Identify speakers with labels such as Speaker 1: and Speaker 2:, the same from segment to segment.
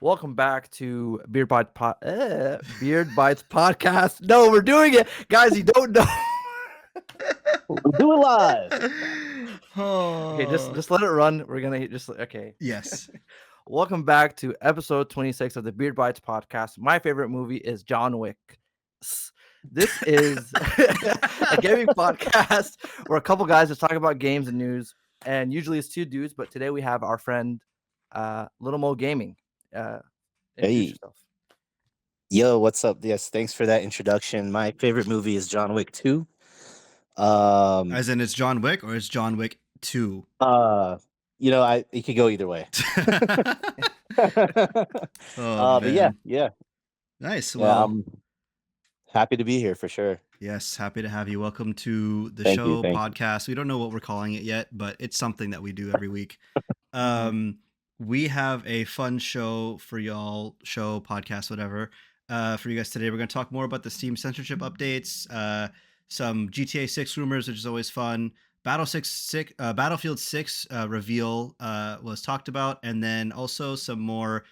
Speaker 1: Welcome back to Beard Bites podcast. No, we're doing it, guys. You don't know.
Speaker 2: We do it live.
Speaker 1: Okay, just let it run. We're gonna just okay.
Speaker 3: Yes.
Speaker 1: Welcome back to episode 26 of the Beard Bites podcast. My favorite movie is John Wick. This is a gaming podcast where a couple guys just talk about games and news, and usually it's two dudes, but today we have our friend Little Mo Gaming. Introduce yourself.
Speaker 2: Yo, what's up? Yes, thanks for that introduction. My favorite movie is John Wick 2.
Speaker 3: As in it's John Wick or it's John Wick 2?
Speaker 2: It could go either way. But yeah.
Speaker 3: Nice.
Speaker 2: Yeah,
Speaker 3: Well,
Speaker 2: I'm happy to be here for sure.
Speaker 3: yes, happy to have you. Welcome to the
Speaker 2: Thank
Speaker 3: show
Speaker 2: you.
Speaker 3: podcast. We don't know what we're calling it yet, but it's something that we do every week. We have a fun show for y'all, podcast, whatever. For you guys today, we're going to talk more about the Steam censorship updates, some GTA 6 rumors, which is always fun. Battlefield 6 reveal was talked about, and then also some more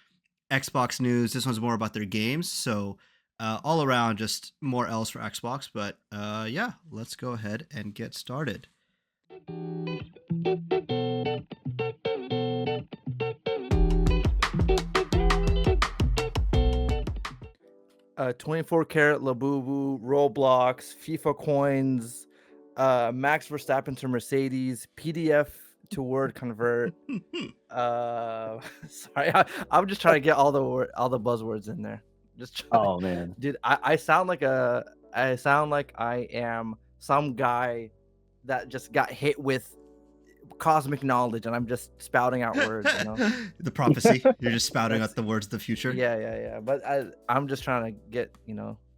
Speaker 3: Xbox news. This one's more about their games, so all around just more else for Xbox. But yeah, let's go ahead and get started.
Speaker 1: 24 karat Labubu, Roblox, FIFA coins, Max Verstappen to Mercedes, PDF to Word convert. Sorry, I'm just trying to get all the buzzwords in there.
Speaker 2: Oh man,
Speaker 1: dude, I sound like I am some guy that just got hit with cosmic knowledge and I'm just spouting out words, you know.
Speaker 3: The prophecy. You're just spouting out the words of the future.
Speaker 1: Yeah. But I'm just trying to get,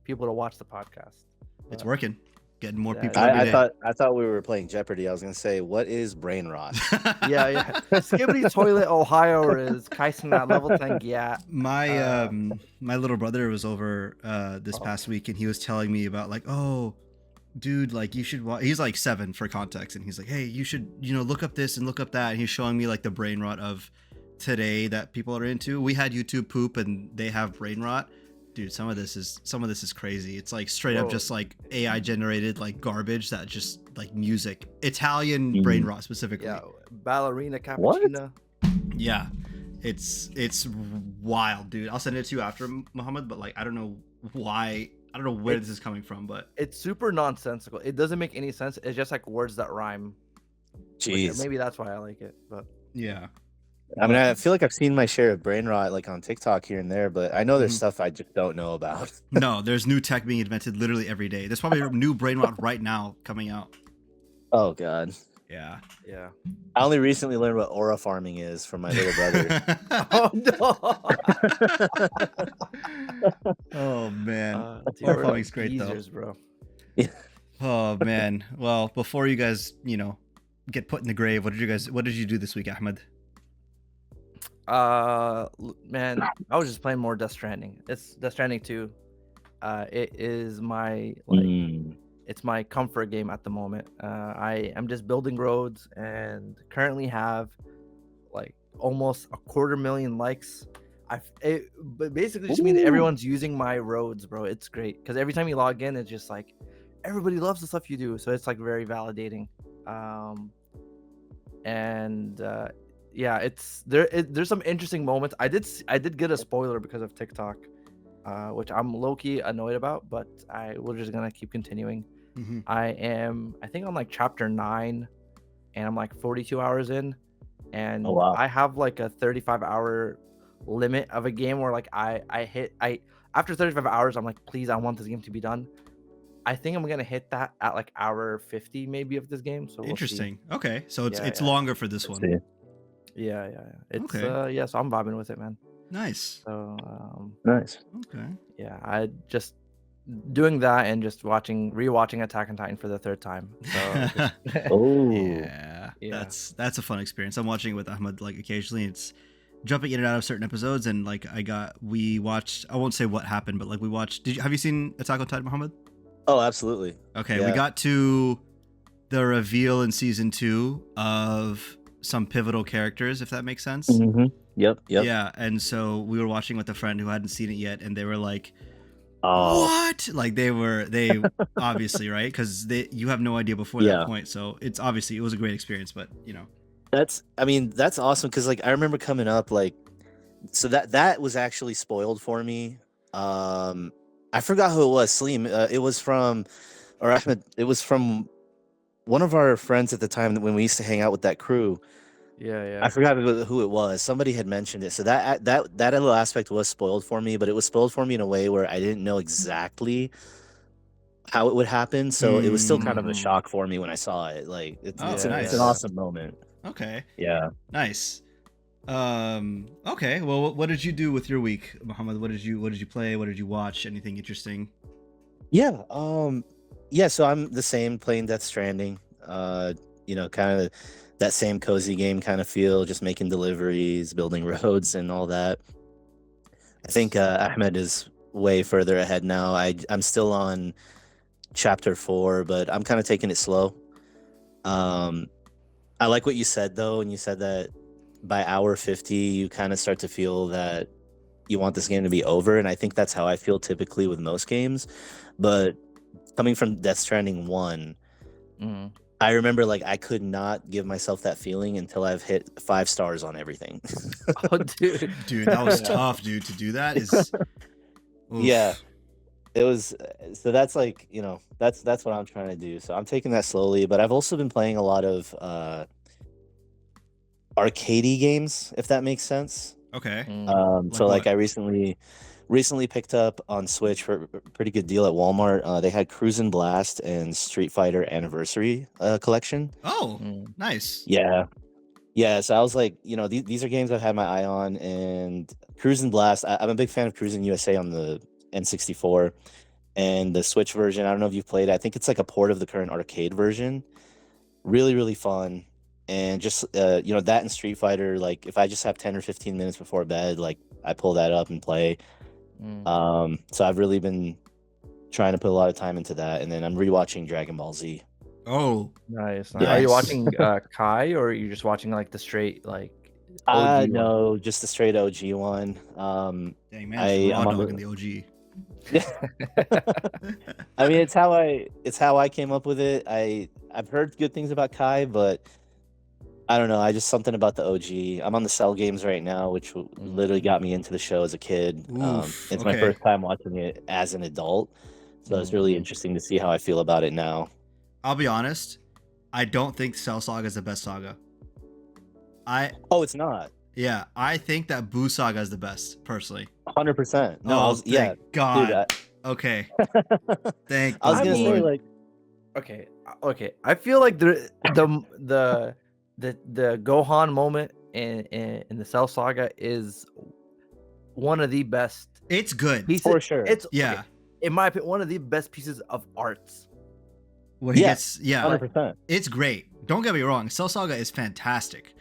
Speaker 1: people to watch the podcast.
Speaker 3: It's working. Getting more
Speaker 1: Yeah,
Speaker 3: people every day.
Speaker 2: I thought we were playing Jeopardy. I was gonna say, what is brain rot?
Speaker 1: Yeah. Skibbity toilet Ohio is Kaisen at level 10 yeah.
Speaker 3: My little brother was over this past week and he was telling me about like, oh dude, like you should watch. He's like 7 for context, and he's like, hey, you should, look up this and look up that. And he's showing me like the brain rot of today that people are into. We had YouTube poop, and they have brain rot. Dude, some of this is crazy. It's like straight up just like AI generated like garbage that just like music. Italian brain rot specifically.
Speaker 1: Yeah, ballerina cappuccino.
Speaker 3: Yeah, it's wild, dude. I'll send it to you after, Muhammad. But like, I don't know why. I don't know where this is coming from, but
Speaker 1: it's super nonsensical. It doesn't make any sense. It's just like words that rhyme.
Speaker 2: Jeez.
Speaker 1: Maybe that's why I like it. But
Speaker 3: yeah.
Speaker 2: I mean, I feel like I've seen my share of brain rot like on TikTok here and there, but I know there's stuff I just don't know about.
Speaker 3: No, there's new tech being invented literally every day. There's probably a new brain rot right now coming out.
Speaker 2: Oh god.
Speaker 3: Yeah.
Speaker 2: I only recently learned what aura farming is from my little brother.
Speaker 1: Oh no.
Speaker 3: Oh man. Aura farming's great
Speaker 1: geezers,
Speaker 3: though.
Speaker 1: Bro.
Speaker 3: Oh man. Well, before you guys, get put in the grave, what did you do this week, Ahmed?
Speaker 1: Man, I was just playing more Death Stranding. It's Death Stranding 2. It is my it's my comfort game at the moment. I am just building roads and currently have like almost 250,000 likes. But basically just means everyone's using my roads, bro. It's great because every time you log in, it's just like everybody loves the stuff you do, so it's like very validating. Yeah, there's some interesting moments. I did get a spoiler because of TikTok, which I'm low-key annoyed about, but we're just gonna keep continuing. I think I'm like chapter 9 and I'm like 42 hours in, and I have like a 35-hour limit of a game where like I after 35 hours I'm like, please, I want this game to be done. I think I'm gonna hit that at like hour 50 maybe of this game. So
Speaker 3: interesting. Okay, so it's longer for this one.
Speaker 1: Yeah. It's
Speaker 3: okay.
Speaker 1: So I'm vibing with it, man.
Speaker 3: Nice.
Speaker 1: So
Speaker 2: nice.
Speaker 3: Okay.
Speaker 1: Yeah, I just doing that and just rewatching Attack on Titan for the 3rd time. So
Speaker 3: yeah. That's a fun experience. I'm watching it with Ahmed like occasionally. It's jumping in and out of certain episodes, and like we watched. I won't say what happened, but like we watched. Have you seen Attack on Titan, Muhammad?
Speaker 2: Oh, absolutely.
Speaker 3: Okay, we got to the reveal in season 2 of some pivotal characters, if that makes sense.
Speaker 2: Mm-hmm. Yep.
Speaker 3: Yeah, and so we were watching with a friend who hadn't seen it yet, and they were like,
Speaker 2: Oh,
Speaker 3: "What?" Like they obviously, right? Because you have no idea before that
Speaker 2: yeah.
Speaker 3: point, so it was a great experience. But
Speaker 2: That's awesome because like I remember coming up like, so that was actually spoiled for me. I forgot who it was. Salim. It was from, or Ahmed. It was from one of our friends at the time when we used to hang out with that crew.
Speaker 1: Yeah.
Speaker 2: I forgot who it was. Somebody had mentioned it. So that little aspect was spoiled for me, but it was spoiled for me in a way where I didn't know exactly how it would happen. So it was still kind of a shock for me when I saw it. Like it's
Speaker 3: Oh,
Speaker 2: it's
Speaker 3: nice.
Speaker 2: an awesome moment.
Speaker 3: Okay.
Speaker 2: Yeah.
Speaker 3: Nice. Okay. Well, what did you do with your week, Muhammad? What did you play? What did you watch? Anything interesting?
Speaker 2: Yeah. Yeah. So I'm the same, playing Death Stranding. Kind of that same cozy game kind of feel, just making deliveries, building roads, and all that. I think Ahmed is way further ahead now. I'm still on chapter 4, but I'm kind of taking it slow. Um, I like what you said though, and you said that by hour 50, you kind of start to feel that you want this game to be over, and I think that's how I feel typically with most games. But coming from Death Stranding 1,
Speaker 1: Mm.
Speaker 2: I remember like I could not give myself that feeling until I've hit 5 stars on everything.
Speaker 1: Oh, dude.
Speaker 3: Dude, that was tough, dude. To do that is oof.
Speaker 2: Yeah. It was, so that's like, that's what I'm trying to do. So I'm taking that slowly, but I've also been playing a lot of arcadey games, if that makes sense.
Speaker 3: Okay.
Speaker 2: So
Speaker 3: Like
Speaker 2: like
Speaker 3: what?
Speaker 2: I recently picked up on Switch for a pretty good deal at Walmart. They had Cruisin' Blast and Street Fighter Anniversary collection.
Speaker 3: Oh,
Speaker 1: Mm.
Speaker 3: nice.
Speaker 2: Yeah, so I was like, these are games I've had my eye on, and Cruisin' Blast. I'm a big fan of Cruisin' USA on the N64 and the Switch version. I don't know if you've played it. I think it's like a port of the current arcade version. Really, really fun. And just that and Street Fighter, like if I just have 10 or 15 minutes before bed, like I pull that up and play. So I've really been trying to put a lot of time into that, and then I'm rewatching Dragon Ball Z.
Speaker 3: Oh,
Speaker 1: Nice.
Speaker 2: Yeah.
Speaker 1: Are you watching Kai, or are you just watching like the straight like OG one?
Speaker 2: No, just the straight OG one.
Speaker 3: dang man, it's Raw
Speaker 2: I'm on
Speaker 3: Dog
Speaker 2: the-
Speaker 3: in the OG.
Speaker 2: I mean, it's how I came up with it. I've heard good things about Kai, but I don't know. I just something about the OG. I'm on the Cell games right now, which literally got me into the show as a kid.
Speaker 3: Oof,
Speaker 2: It's my
Speaker 3: okay.
Speaker 2: first time watching it as an adult, so it's really interesting to see how I feel about it now.
Speaker 3: I'll be honest. I don't think Cell Saga is the best saga.
Speaker 2: Oh, it's not.
Speaker 3: Yeah, I think that Boo Saga is the best, personally.
Speaker 2: 100%. No,
Speaker 3: Oh,
Speaker 2: yeah,
Speaker 3: thank God.
Speaker 2: dude.
Speaker 3: Okay. Thank
Speaker 2: I was
Speaker 3: the
Speaker 2: gonna say
Speaker 3: Lord.
Speaker 2: like,
Speaker 1: Okay. I feel like the Gohan moment in the Cell Saga is one of the best
Speaker 3: It's good.
Speaker 1: pieces.
Speaker 2: for sure.
Speaker 1: It's
Speaker 3: Yeah.
Speaker 1: okay, in my opinion, one of the best pieces of arts.
Speaker 3: Where he
Speaker 2: Yeah,
Speaker 3: gets
Speaker 2: 100%.
Speaker 3: it's great. Don't get me wrong, Cell Saga is fantastic.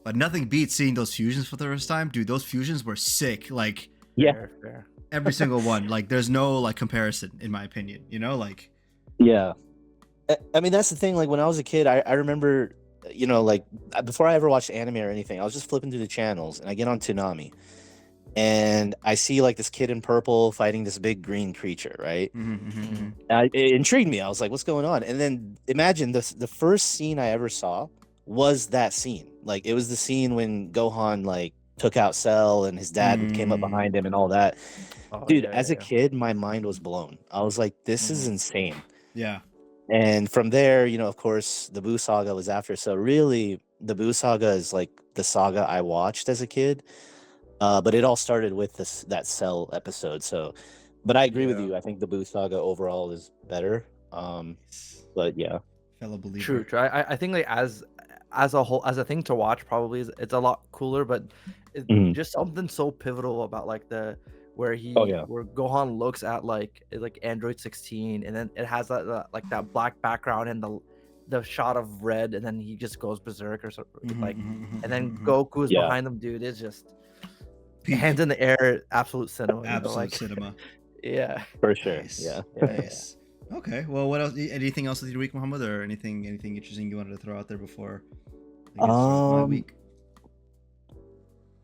Speaker 3: But nothing beats seeing those fusions for the first time. Dude, those fusions were sick. Like
Speaker 2: Yeah.
Speaker 1: Fair.
Speaker 3: every single one. Like there's no like comparison in my opinion. Like
Speaker 2: Yeah. I mean, that's the thing. Like when I was a kid, I remember, like before I ever watched anime or anything, I was just flipping through the channels and I get on Toonami and I see like this kid in purple fighting this big green creature, right? It intrigued me. I was like, what's going on? And then imagine the first scene I ever saw was that scene. Like it was the scene when Gohan like took out Cell and his dad came up behind him and all that.
Speaker 1: Oh,
Speaker 2: Dude,
Speaker 1: yeah,
Speaker 2: as
Speaker 1: yeah,
Speaker 2: a kid, my mind was blown. I was like, this is insane.
Speaker 3: Yeah.
Speaker 2: And from there, of course, the Boo Saga was after. So really, the Boo Saga is like the saga I watched as a kid. But it all started with that Cell episode. So, but I agree with
Speaker 1: Yeah.
Speaker 2: you. I think the Boo Saga overall is better. But yeah.
Speaker 3: Fellow believer.
Speaker 1: True. I think like as a whole, as a thing to watch, probably it's a lot cooler, but it's just something so pivotal about like where Gohan looks at like Android 16, and then it has that like that black background and the shot of red, and then he just goes berserk or something and then Goku is behind them, dude. It's just hands in the air, absolute cinema.
Speaker 3: Absolute cinema.
Speaker 1: Yeah,
Speaker 2: For sure.
Speaker 3: Nice.
Speaker 2: Yeah.
Speaker 3: Nice. Okay. Well, what else? Anything else with your week, Muhammad, or anything interesting you wanted to throw out there before I guess throughout my week.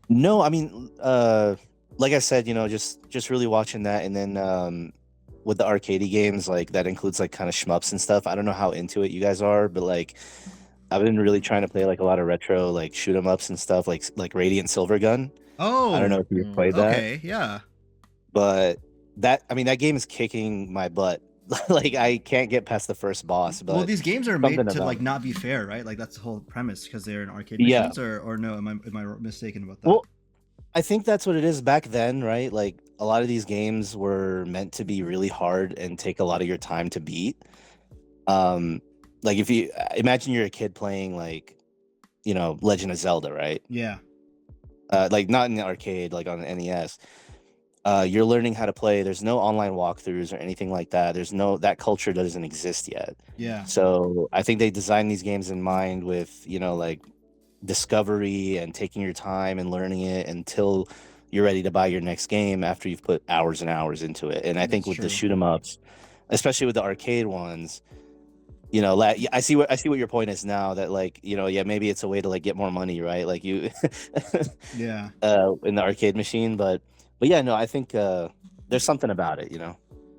Speaker 2: No, I mean, like I said, just really watching that, and then with the arcadey games, like that includes like kind of shmups and stuff. I don't know how into it you guys are, but like I've been really trying to play like a lot of retro like shoot 'em ups and stuff, like Radiant Silvergun. I don't know
Speaker 3: Oh,
Speaker 2: if you've played that,
Speaker 3: okay, yeah.
Speaker 2: but that game is kicking my butt. Like I can't get past the first boss,
Speaker 3: Well,
Speaker 2: but
Speaker 3: these games are
Speaker 2: something
Speaker 3: made to
Speaker 2: about
Speaker 3: like
Speaker 2: it.
Speaker 3: not be fair, right? Like that's the whole premise because they're in arcade
Speaker 2: Yeah.
Speaker 3: machines, or no? Am I mistaken about that?
Speaker 2: Well, I think that's what it is back then, right? Like a lot of these games were meant to be really hard and take a lot of your time to beat. Like if you imagine you're a kid playing like, Legend of Zelda, right?
Speaker 3: Yeah,
Speaker 2: Like not in the arcade, like on the NES. You're learning how to play. There's no online walkthroughs or anything like that. That culture doesn't exist yet.
Speaker 3: yeah,
Speaker 2: So I think they designed these games in mind with, like discovery and taking your time and learning it until you're ready to buy your next game after you've put hours and hours into it. And I think
Speaker 3: that's
Speaker 2: with the
Speaker 3: true.
Speaker 2: shoot 'em ups, especially with the arcade ones, I see what your point is now, that like, yeah, maybe it's a way to like get more money, right? Like you
Speaker 3: Yeah.
Speaker 2: in the arcade machine, but yeah, no, I think there's something about it,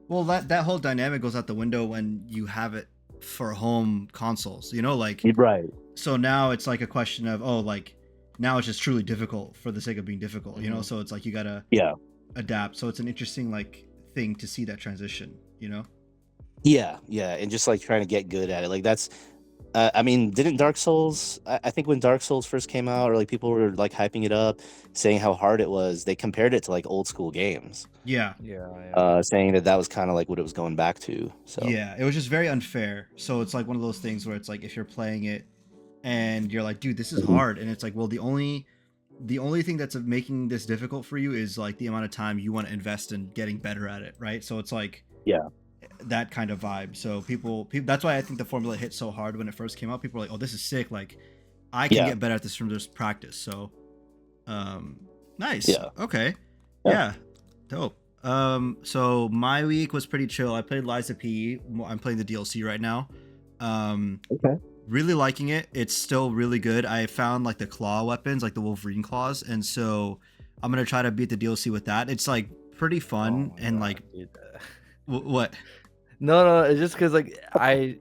Speaker 3: Well, that whole dynamic goes out the window when you have it for home consoles. Like
Speaker 2: Right.
Speaker 3: so now it's like a question of like now it's just truly difficult for the sake of being difficult.
Speaker 1: Mhm.
Speaker 3: So it's like you gotta
Speaker 2: Yeah.
Speaker 3: adapt. So it's an interesting like thing to see that transition.
Speaker 2: Yeah, and just like trying to get good at it. Like that's I mean, didn't Dark Souls, I think when Dark Souls first came out, or like people were like hyping it up, saying how hard it was, they compared it to like old school games.
Speaker 3: Yeah.
Speaker 2: Saying that was kind of like what it was going back to. So
Speaker 3: Yeah, it was just very unfair. So it's like one of those things where it's like if you're playing it and you're like, dude, this is
Speaker 2: Mhm.
Speaker 3: hard, and it's like, well, the only thing that's making this difficult for you is like the amount of time you want to invest in getting better at it, right? So it's like
Speaker 2: Yeah.
Speaker 3: that kind of vibe. So people that's why I think the formula hit so hard when it first came out. People were like, oh, this is sick, like I can
Speaker 2: Yeah.
Speaker 3: get better at this from just practice. So nice.
Speaker 2: Yeah.
Speaker 3: Okay.
Speaker 2: Yeah.
Speaker 3: Yeah. Dope. So my week was pretty chill. I played Lies of P. I'm playing the DLC right now.
Speaker 2: Okay.
Speaker 3: Really liking it. It's still really good. I found like the claw weapons, like the Wolverine claws, and so I'm gonna try to beat the DLC with that. It's like pretty fun and like what?
Speaker 1: No, it's just because like I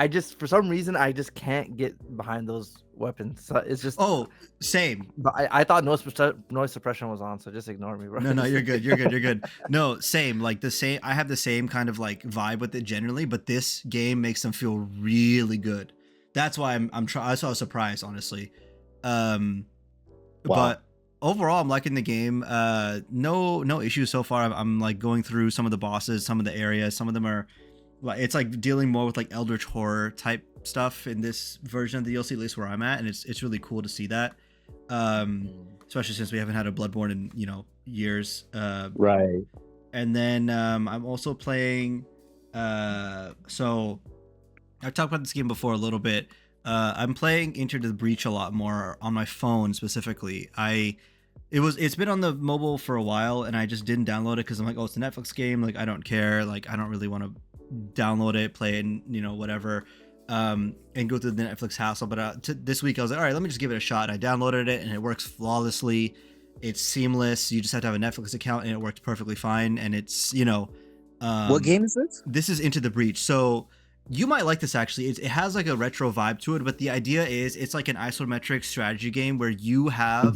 Speaker 1: just for some reason I just can't get behind those weapons. So it's just
Speaker 3: Same.
Speaker 1: But I thought noise suppression was on, so just ignore me, bro.
Speaker 3: No, you're good. You're good. No, same. Like the same. I have the same kind of like vibe with it generally, but this game makes them feel really good. That's why I'm trying. I was surprised, honestly.
Speaker 2: Wow.
Speaker 3: But overall, I'm liking the game. No issues so far. I'm like going through some of the bosses, some of the areas. Some of them are like it's like dealing more with like eldritch horror type stuff in this version of the DLC, at least where I'm at, and it's really cool to see that. Especially since we haven't had a Bloodborne in years.
Speaker 2: Right.
Speaker 3: And then I'm also playing. So I've talked about this game before a little bit. I'm playing Into the Breach a lot more on my phone specifically. It's been on the mobile for a while, and I just didn't download it because I'm like, oh, it's a Netflix game. Like I don't care. Like I don't really want to download it, play it, and whatever. And go through the Netflix hassle. But this week I was like, all right, let me just give it a shot. I downloaded it and it works flawlessly. It's seamless. You just have to have a Netflix account and it worked perfectly fine. And it's,
Speaker 2: what game is this?
Speaker 3: This is Into the Breach. So you might like this actually. It has like a retro vibe to it, but the idea is it's like an isometric strategy game where you have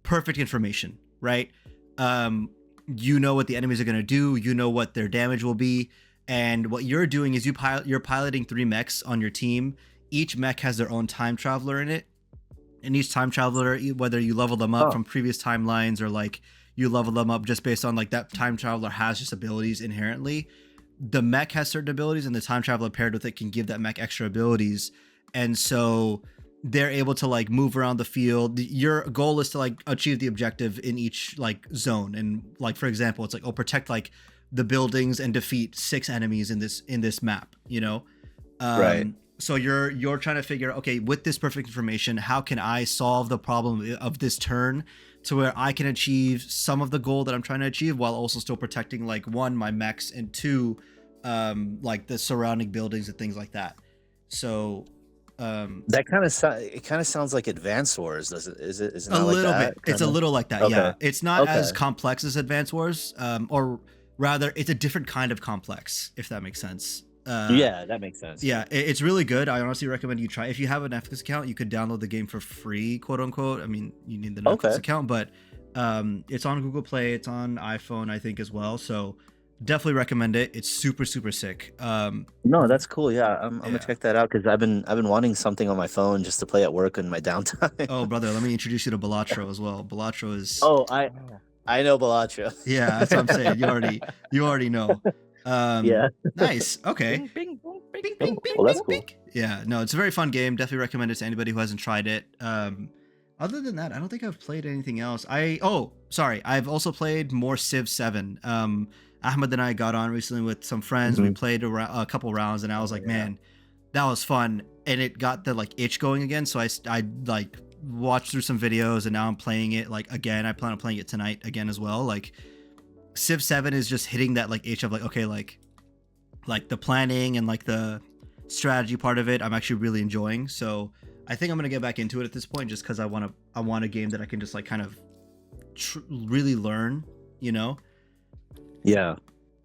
Speaker 3: perfect information, right? You know what the enemies are going to do. You know what their damage will be. And what you're doing is you're piloting 3 mechs on your team. Each mech has their own time traveler in it. And each time traveler, whether you level them up from previous timelines or like you level them up just based on like that time traveler has just abilities inherently. The mech has certain abilities and the time traveler paired with it can give that mech extra abilities. And so they're able to like move around the field. Your goal is to like achieve the objective in each like zone. And like, for example, it's like, protect like the buildings and defeat 6 enemies in this map,
Speaker 2: Right.
Speaker 3: So you're trying to figure, okay, with this perfect information, how can I solve the problem of this turn to where I can achieve some of the goal that I'm trying to achieve while also still protecting like 1, my mechs, and 2, like the surrounding buildings and things like that. So
Speaker 2: That kind of it kind of sounds like Advance Wars, does it? Is it
Speaker 3: a
Speaker 2: not like
Speaker 3: little
Speaker 2: that?
Speaker 3: bit. It's a
Speaker 2: Kinda?
Speaker 3: little like that.
Speaker 2: Okay.
Speaker 3: Yeah, it's not as
Speaker 2: Okay.
Speaker 3: complex as Advance Wars, or rather, it's a different kind of complex, if that makes sense.
Speaker 2: Yeah, that makes sense.
Speaker 3: Yeah, it's really good. I honestly recommend you try. If you have a Netflix account, you could download the game for free, quote unquote. I mean, you need the Netflix
Speaker 2: Okay.
Speaker 3: account, but it's on Google Play. It's on iPhone, I think, as well. So definitely recommend it. It's super, super sick.
Speaker 2: No, that's cool. Yeah, I'm
Speaker 3: Yeah.
Speaker 2: gonna check that out because I've been wanting something on my phone just to play at work in my downtime.
Speaker 3: Oh, brother, let me introduce you to Balatro as well. Balatro is
Speaker 2: Oh,
Speaker 1: Oh.
Speaker 2: I know Balatro.
Speaker 3: yeah, that's what I'm saying. You already know.
Speaker 2: Yeah.
Speaker 3: Nice. Okay.
Speaker 1: Bing, bing, boom, bing,
Speaker 3: Bing,
Speaker 1: bing,
Speaker 3: bing, bing,
Speaker 2: Well, that's
Speaker 3: bing,
Speaker 2: cool.
Speaker 3: bing. Yeah, no, it's a very fun game. Definitely recommend it to anybody who hasn't tried it. Other than that, I don't think I've played anything else. Sorry, I've also played more Civ 7. Ahmed and I got on recently with some friends. We
Speaker 2: Mhm.
Speaker 3: played a couple rounds, and I was like,
Speaker 1: yeah.
Speaker 3: man, that was fun, and it got the like itch going again. So I like watched through some videos, and now I'm playing it like again. I plan on playing it tonight again as well. Like Civ 7 is just hitting that like itch of like, okay, like the planning and like the strategy part of it I'm actually really enjoying. So I think I'm gonna get back into it at this point, just because I want a game that I can just like kind of really learn, you know.
Speaker 2: Yeah.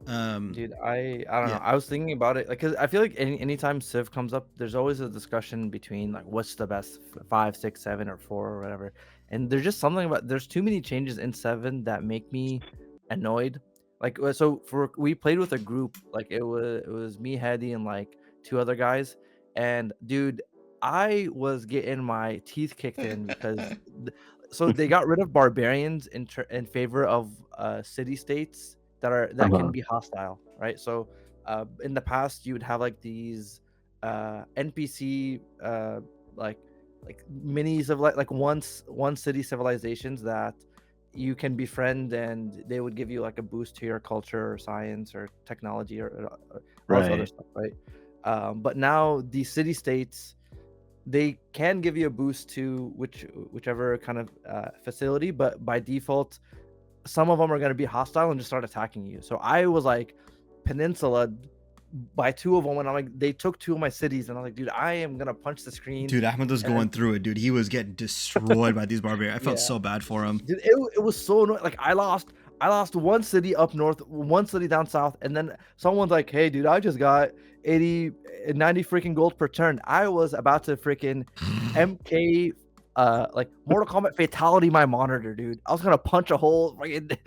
Speaker 1: Dude, I don't
Speaker 3: Yeah.
Speaker 1: know. I was thinking about it, like, cause I feel like anytime Civ comes up, there's always a discussion between like what's the best 5, 6, 7, or 4 or whatever. And there's just something about there's too many changes in 7 that make me annoyed. Like, so we played with a group, like it was me, Hedy, and like 2 other guys, and dude, I was getting my teeth kicked in because so they got rid of barbarians in favor of city states that can be hostile, right? So in the past you would have like these NPC like minis of like one city civilizations that you can befriend, and they would give you like a boost to your culture or science or technology or all this other
Speaker 2: Right.
Speaker 1: stuff, right? But now the city states, they can give you a boost to whichever kind of facility, but by default some of them are going to be hostile and just start attacking you. So I was like peninsula by 2 of them, and I'm like, they took 2 of my cities, and I'm like, dude, I am gonna punch the screen.
Speaker 3: Dude, Ahmed was
Speaker 1: And
Speaker 3: going through it, dude. He was getting destroyed by these barbarians. I felt
Speaker 1: Yeah.
Speaker 3: so bad for him.
Speaker 1: Dude, it was so annoying. Like I lost 1 city up north, 1 city down south, and then someone's like, hey dude, I just got 90 freaking gold per turn. I was about to freaking MK like Mortal Kombat fatality my monitor, dude. I was gonna punch a hole, freaking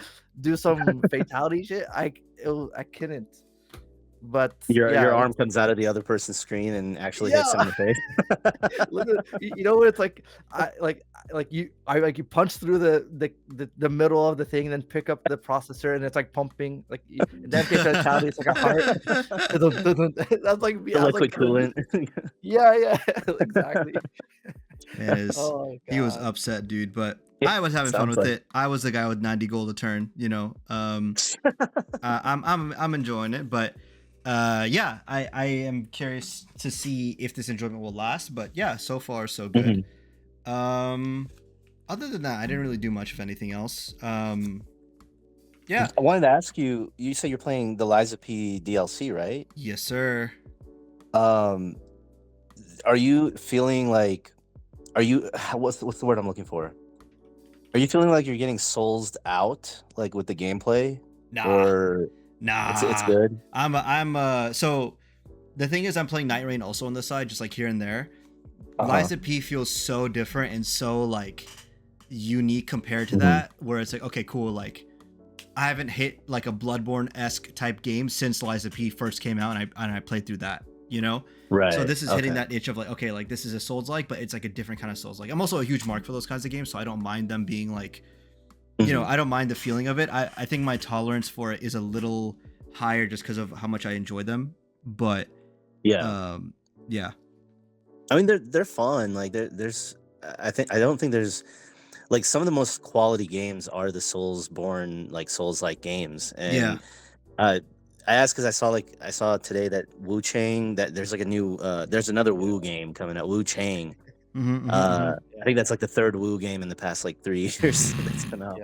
Speaker 1: do some fatality shit. I couldn't. But
Speaker 2: Your arm comes out of the other person's screen and actually hits him in the face.
Speaker 1: literally, you know what it's like? You punch through the middle of the thing, and then pick up the processor, and it's like pumping, like and then fatality, it's like a heart. That's like
Speaker 2: The liquid coolant.
Speaker 1: Yeah, exactly.
Speaker 3: Man,
Speaker 1: Oh
Speaker 3: he was
Speaker 1: God.
Speaker 3: upset, dude. But
Speaker 2: Yeah,
Speaker 3: I was having fun
Speaker 2: sounds
Speaker 3: with
Speaker 2: like-
Speaker 3: it. I was the guy with 90 gold a turn, you know. I'm enjoying it, but yeah, I am curious to see if this enjoyment will last. But yeah, so far so good. Other than that, I didn't really do much of anything else. Yeah.
Speaker 2: I wanted to ask you. You say you're playing the Liza P DLC, right?
Speaker 3: Yes, sir.
Speaker 2: Are you feeling like? Are you? What's the word I'm looking for? Are you feeling like you're getting soulsed out, like with the gameplay, or
Speaker 3: Nah,
Speaker 2: it's good?
Speaker 3: So the thing is, I'm playing Night Rain also on the side, just like here and there.
Speaker 2: Uh-huh.
Speaker 3: Liza P feels so different and so like unique compared to that, where it's like, okay, cool, like I haven't hit like a Bloodborne-esque type game since Liza P first came out, and I played through that, you know.
Speaker 2: Right.
Speaker 3: So this is hitting that itch of like, okay, like this is a Souls-like, but it's like a different kind of Souls-like. I'm also a huge mark for those kinds of games, so I don't mind them being like, you know, I don't mind the feeling of it. I think my tolerance for it is a little higher just because of how much I enjoy them. But
Speaker 2: yeah,
Speaker 3: yeah.
Speaker 2: I mean, they're fun. Like there's, I don't think there's like some of the most quality games are the Soulsborne, like Souls-like games. And I asked because I saw today that Wu Chang, that there's like a new there's another Wu game coming out, Wu Chang. I think that's like the 3rd Wu game in the past like 3 years that's come out.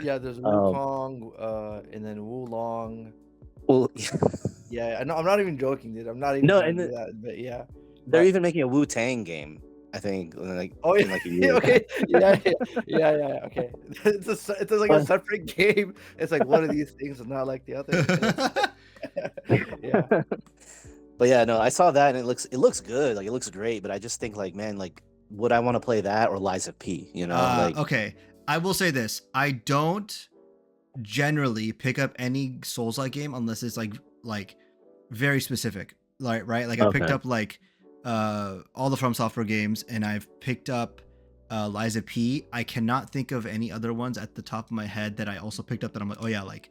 Speaker 1: Yeah. There's Wukong, and then Wulong.
Speaker 2: Well,
Speaker 1: Yeah, I'm not even joking, dude. I'm not even
Speaker 2: No,
Speaker 1: trying
Speaker 2: and
Speaker 1: to do that, but yeah.
Speaker 2: They're
Speaker 1: But
Speaker 2: even making a Wu-Tang game, I think, like
Speaker 1: oh
Speaker 2: in
Speaker 1: yeah,
Speaker 2: like a year.
Speaker 1: okay, yeah. Okay, it's like a separate game. It's like one of these things is not like the other. Yeah.
Speaker 2: But yeah, no, I saw that and it looks good, like it looks great. But I just think like, man, like, would I want to play that or Lies of P? You know, like
Speaker 3: Okay, I will say this: I don't generally pick up any Souls-like game unless it's like very specific, like right. Like I picked
Speaker 2: okay,
Speaker 3: up like all the From Software games, and I've picked up Lies of P. I cannot think of any other ones at the top of my head that I also picked up that I'm like, oh yeah, like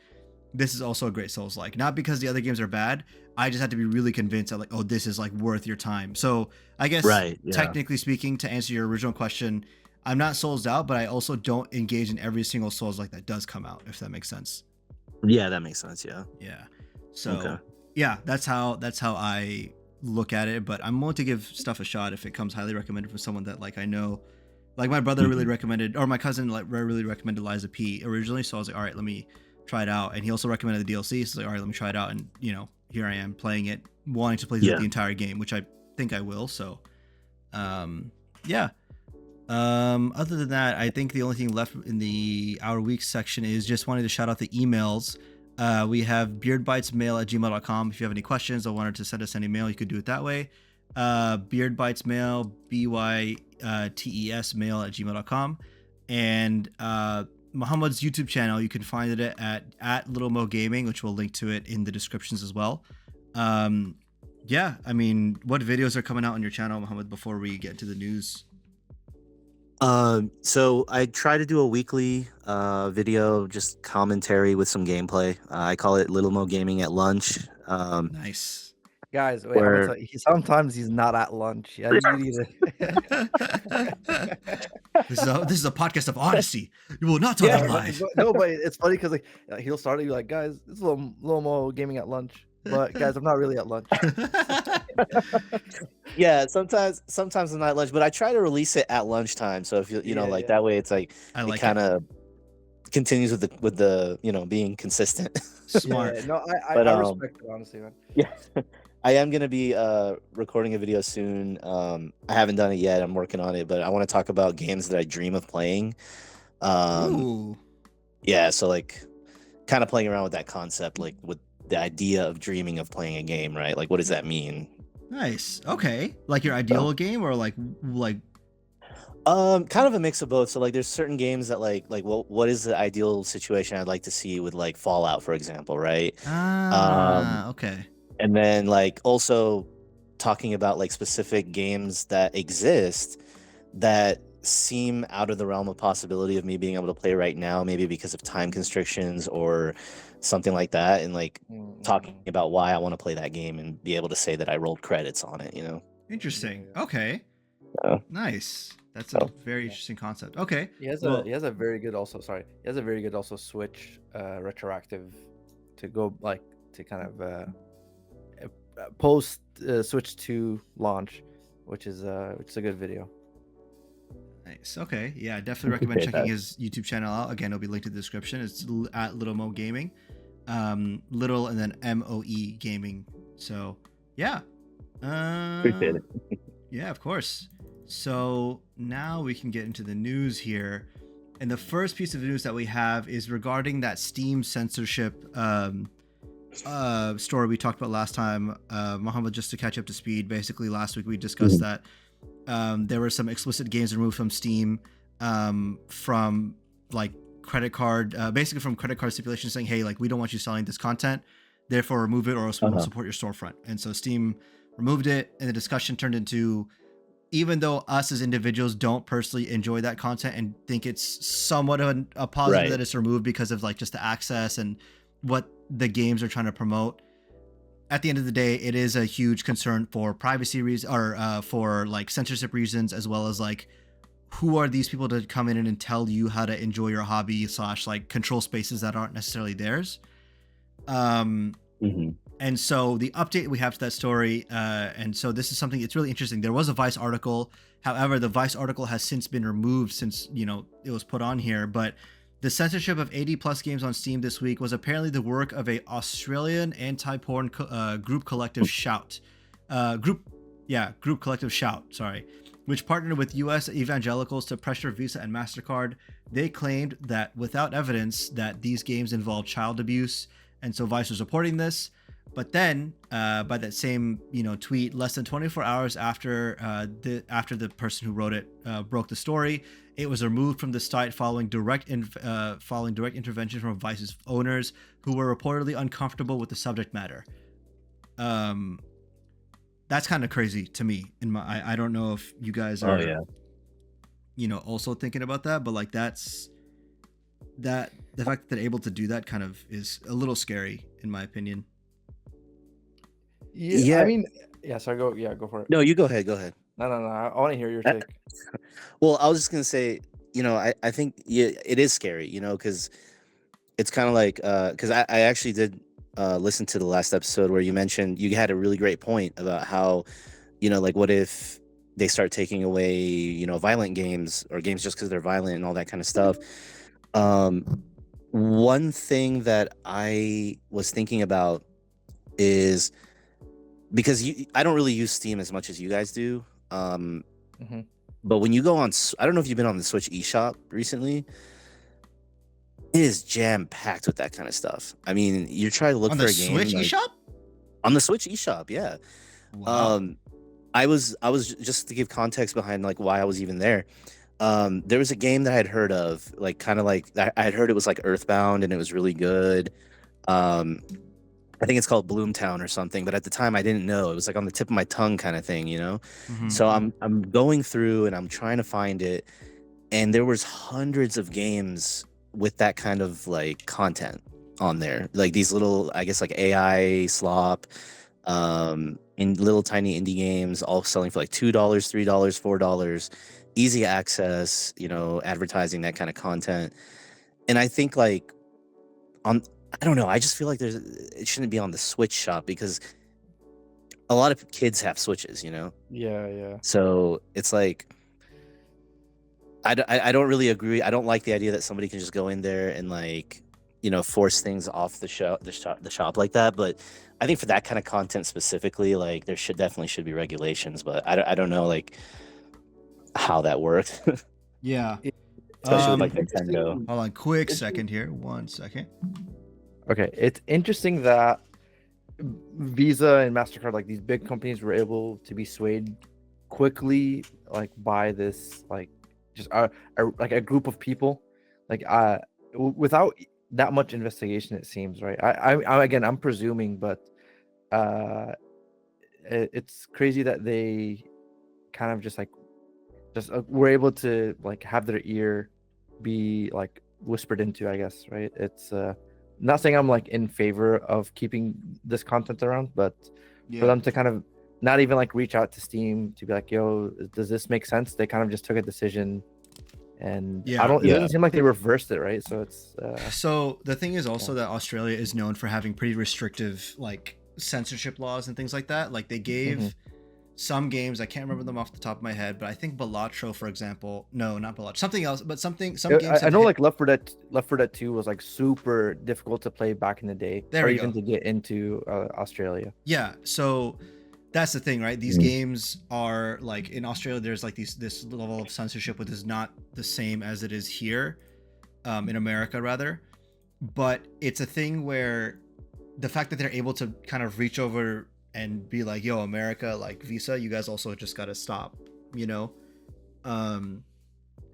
Speaker 3: this is also a great Souls-like. Not because the other games are bad. I just had to be really convinced that like, oh, this is like worth your time. So I guess
Speaker 2: right, yeah,
Speaker 3: technically speaking, to answer your original question, I'm not Souls out, but I also don't engage in every single Souls like that does come out, if that makes sense.
Speaker 2: yeah, that makes sense, yeah.
Speaker 3: Yeah. So
Speaker 2: Okay.
Speaker 3: yeah, that's how I look at it. But I'm willing to give stuff a shot if it comes highly recommended from someone that like I know. Like my brother really recommended, or my cousin like really recommended Lies of P originally. So I was like, all right, let me try it out. And he also recommended the DLC. So like, all right, let me try it out. And here I am playing it, wanting to play through
Speaker 2: Yeah.
Speaker 3: the entire game, which I think I will. So, yeah. Other than that, I think the only thing left in the Our Week section is just wanting to shout out the emails. We have beardbytesmail@gmail.com. If you have any questions or wanted to send us any mail, you could do it that way. Beardbytesmail, BYTES mail@gmail.com. And Muhammad's YouTube channel, you can find it at Little Mo Gaming, which we'll link to it in the descriptions as well. Yeah, I mean, what videos are coming out on your channel, Muhammad, before we get to the news?
Speaker 2: So I try to do a weekly video, just commentary with some gameplay. I call it Little Mo Gaming at Lunch.
Speaker 3: Nice.
Speaker 1: Guys, wait, I'm gonna tell you, sometimes he's not at lunch. Yeah, you need
Speaker 3: This is a podcast of honesty. You will not tell them lies.
Speaker 1: No, but it's funny because like he'll start it, you're like, guys, it's a little more gaming at lunch. But guys, I'm not really at lunch.
Speaker 2: Yeah, sometimes I'm not at lunch, but I try to release it at lunchtime. So if you know, like that way, it's like it kind of continues with the being consistent.
Speaker 3: Smart.
Speaker 1: Yeah, no, I respect it, honestly, man.
Speaker 2: Yeah. I am gonna be recording a video soon. I haven't done it yet. I'm working on it, but I want to talk about games that I dream of playing.
Speaker 3: Ooh.
Speaker 2: Yeah, so like kind of playing around with that concept, like with the idea of dreaming of playing a game, right? Like, what does that mean?
Speaker 3: Nice. Okay. Like your ideal game, or like
Speaker 2: kind of a mix of both. So like there's certain games that like what is the ideal situation I'd like to see with like Fallout, for example, right?
Speaker 3: Okay.
Speaker 2: And then like also talking about like specific games that exist that seem out of the realm of possibility of me being able to play right now, maybe because of time constrictions or something like that, and like talking about why I want to play that game and be able to say that I rolled credits on it,
Speaker 3: Interesting. Okay. Nice. That's a very interesting concept. Okay.
Speaker 1: He has a very good also Switch retroactive to go like to kind of post Switch 2 launch, which is a good video.
Speaker 3: Nice. Okay. Yeah, definitely recommend checking his YouTube channel out. Again, it'll be linked in the description. It's at Little Mo Gaming. Little and then MOE Gaming. So yeah.
Speaker 2: Appreciate it.
Speaker 3: Yeah, of course. So now we can get into the news here. And the first piece of news that we have is regarding that Steam censorship story we talked about last time. Muhammad, just to catch up to speed, basically last week we discussed that there were some explicit games removed from Steam from like credit card, basically from credit card stipulations saying, hey, like we don't want you selling this content, therefore remove it or else we won't support your storefront. And so Steam removed it, and the discussion turned into, even though us as individuals don't personally enjoy that content and think it's somewhat of a positive that it's removed because of like just the access and what the games are trying to promote, at the end of the day, it is a huge concern for privacy reasons, or for like censorship reasons, as well as like, who are these people to come in and tell you how to enjoy your hobby / like control spaces that aren't necessarily theirs. And so the update we have to that story, and so this is something, it's really interesting. There was a Vice article. However, the Vice article has since been removed since, it was put on here. But the censorship of 80 plus games on Steam this week was apparently the work of a Australian anti-porn group collective Shout. Group Group Collective Shout, sorry, which partnered with U.S. evangelicals to pressure Visa and MasterCard. They claimed that without evidence that these games involved child abuse, and so Vice was reporting this. But then, by that same tweet, less than 24 hours after the person who wrote it broke the story, it was removed from the site following direct intervention from Vice's owners, who were reportedly uncomfortable with the subject matter. That's kind of crazy to me. I don't know if you guys are, also thinking about that, but like the fact that they're able to do that kind of is a little scary in my opinion.
Speaker 1: Yeah. I mean, sorry, go for it.
Speaker 2: No, you go ahead.
Speaker 1: No. I want to hear your take.
Speaker 2: Well, I was just gonna say, I think it is scary, because it's kind of like, because I actually did listen to the last episode where you mentioned, you had a really great point about how, like what if they start taking away, violent games or games just because they're violent and all that kind of stuff. One thing that I was thinking about is, because I don't really use Steam as much as you guys do. But when you go on, I don't know if you've been on the Switch eShop recently. It is jam packed with that kind of stuff. I mean, you're trying to look for a game
Speaker 3: on the Switch eShop.
Speaker 2: On the Switch eShop, yeah.
Speaker 3: Wow.
Speaker 2: I was just to give context behind like why I was even there. There was a game that I had heard of, like kind of like I had heard it was like Earthbound and it was really good. I think it's called Bloomtown or something, but at the time I didn't know. It was like on the tip of my tongue kind of thing, So I'm going through and I'm trying to find it, and there was hundreds of games with that kind of like content on there, like these little, I guess like AI slop, in little tiny indie games, all selling for like $2, $3, $4, easy access, advertising that kind of content. And I think like I don't know. I just feel like it shouldn't be on the Switch shop because a lot of kids have Switches,
Speaker 1: Yeah.
Speaker 2: So it's like, I don't really agree. I don't like the idea that somebody can just go in there and like, force things off the shop like that. But I think for that kind of content specifically, like there definitely be regulations. But I don't know like how that works.
Speaker 3: Yeah.
Speaker 2: Especially with like Nintendo.
Speaker 3: Hold on, quick second here. 1 second.
Speaker 1: Okay, it's interesting that Visa and MasterCard, like these big companies, were able to be swayed quickly, like by this, like just like a group of people, like without that much investigation. It seems, right. I'm presuming, but it's crazy that they kind of just were able to like have their ear be like whispered into, I guess, right? It's not saying I'm like in favor of keeping this content around, but for them to kind of not even like reach out to Steam to be like, yo, does this make sense? They kind of just took a decision, and it doesn't seem like they reversed it, right? So it's
Speaker 3: so the thing is also that Australia is known for having pretty restrictive like censorship laws and things like that. Like they gave some games, I can't remember them off the top of my head, but I think Balatro, for example, no, not Balatro, something else, but some games.
Speaker 1: I know like Left 4 Dead 2 was like super difficult to play back in the day, or even to get into Australia.
Speaker 3: Yeah, so that's the thing, right? These games are like in Australia, there's like this level of censorship, which is not the same as it is here, in America rather. But it's a thing where the fact that they're able to kind of reach over and be like, yo, America, like Visa, you guys also just gotta stop, and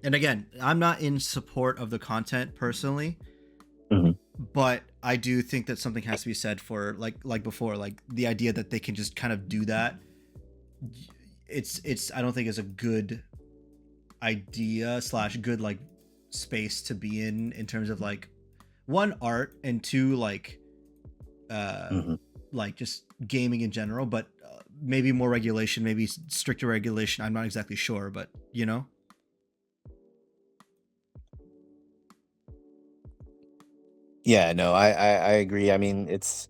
Speaker 3: again, I'm not in support of the content personally, but I do think that something has to be said for like before, like the idea that they can just kind of do that. It's I don't think it's a good idea / good like space to be in terms of like one, art, and two, like like just gaming in general, but maybe more regulation, maybe stricter regulation. I'm not exactly sure, but
Speaker 2: Yeah, no, I agree. I mean, it's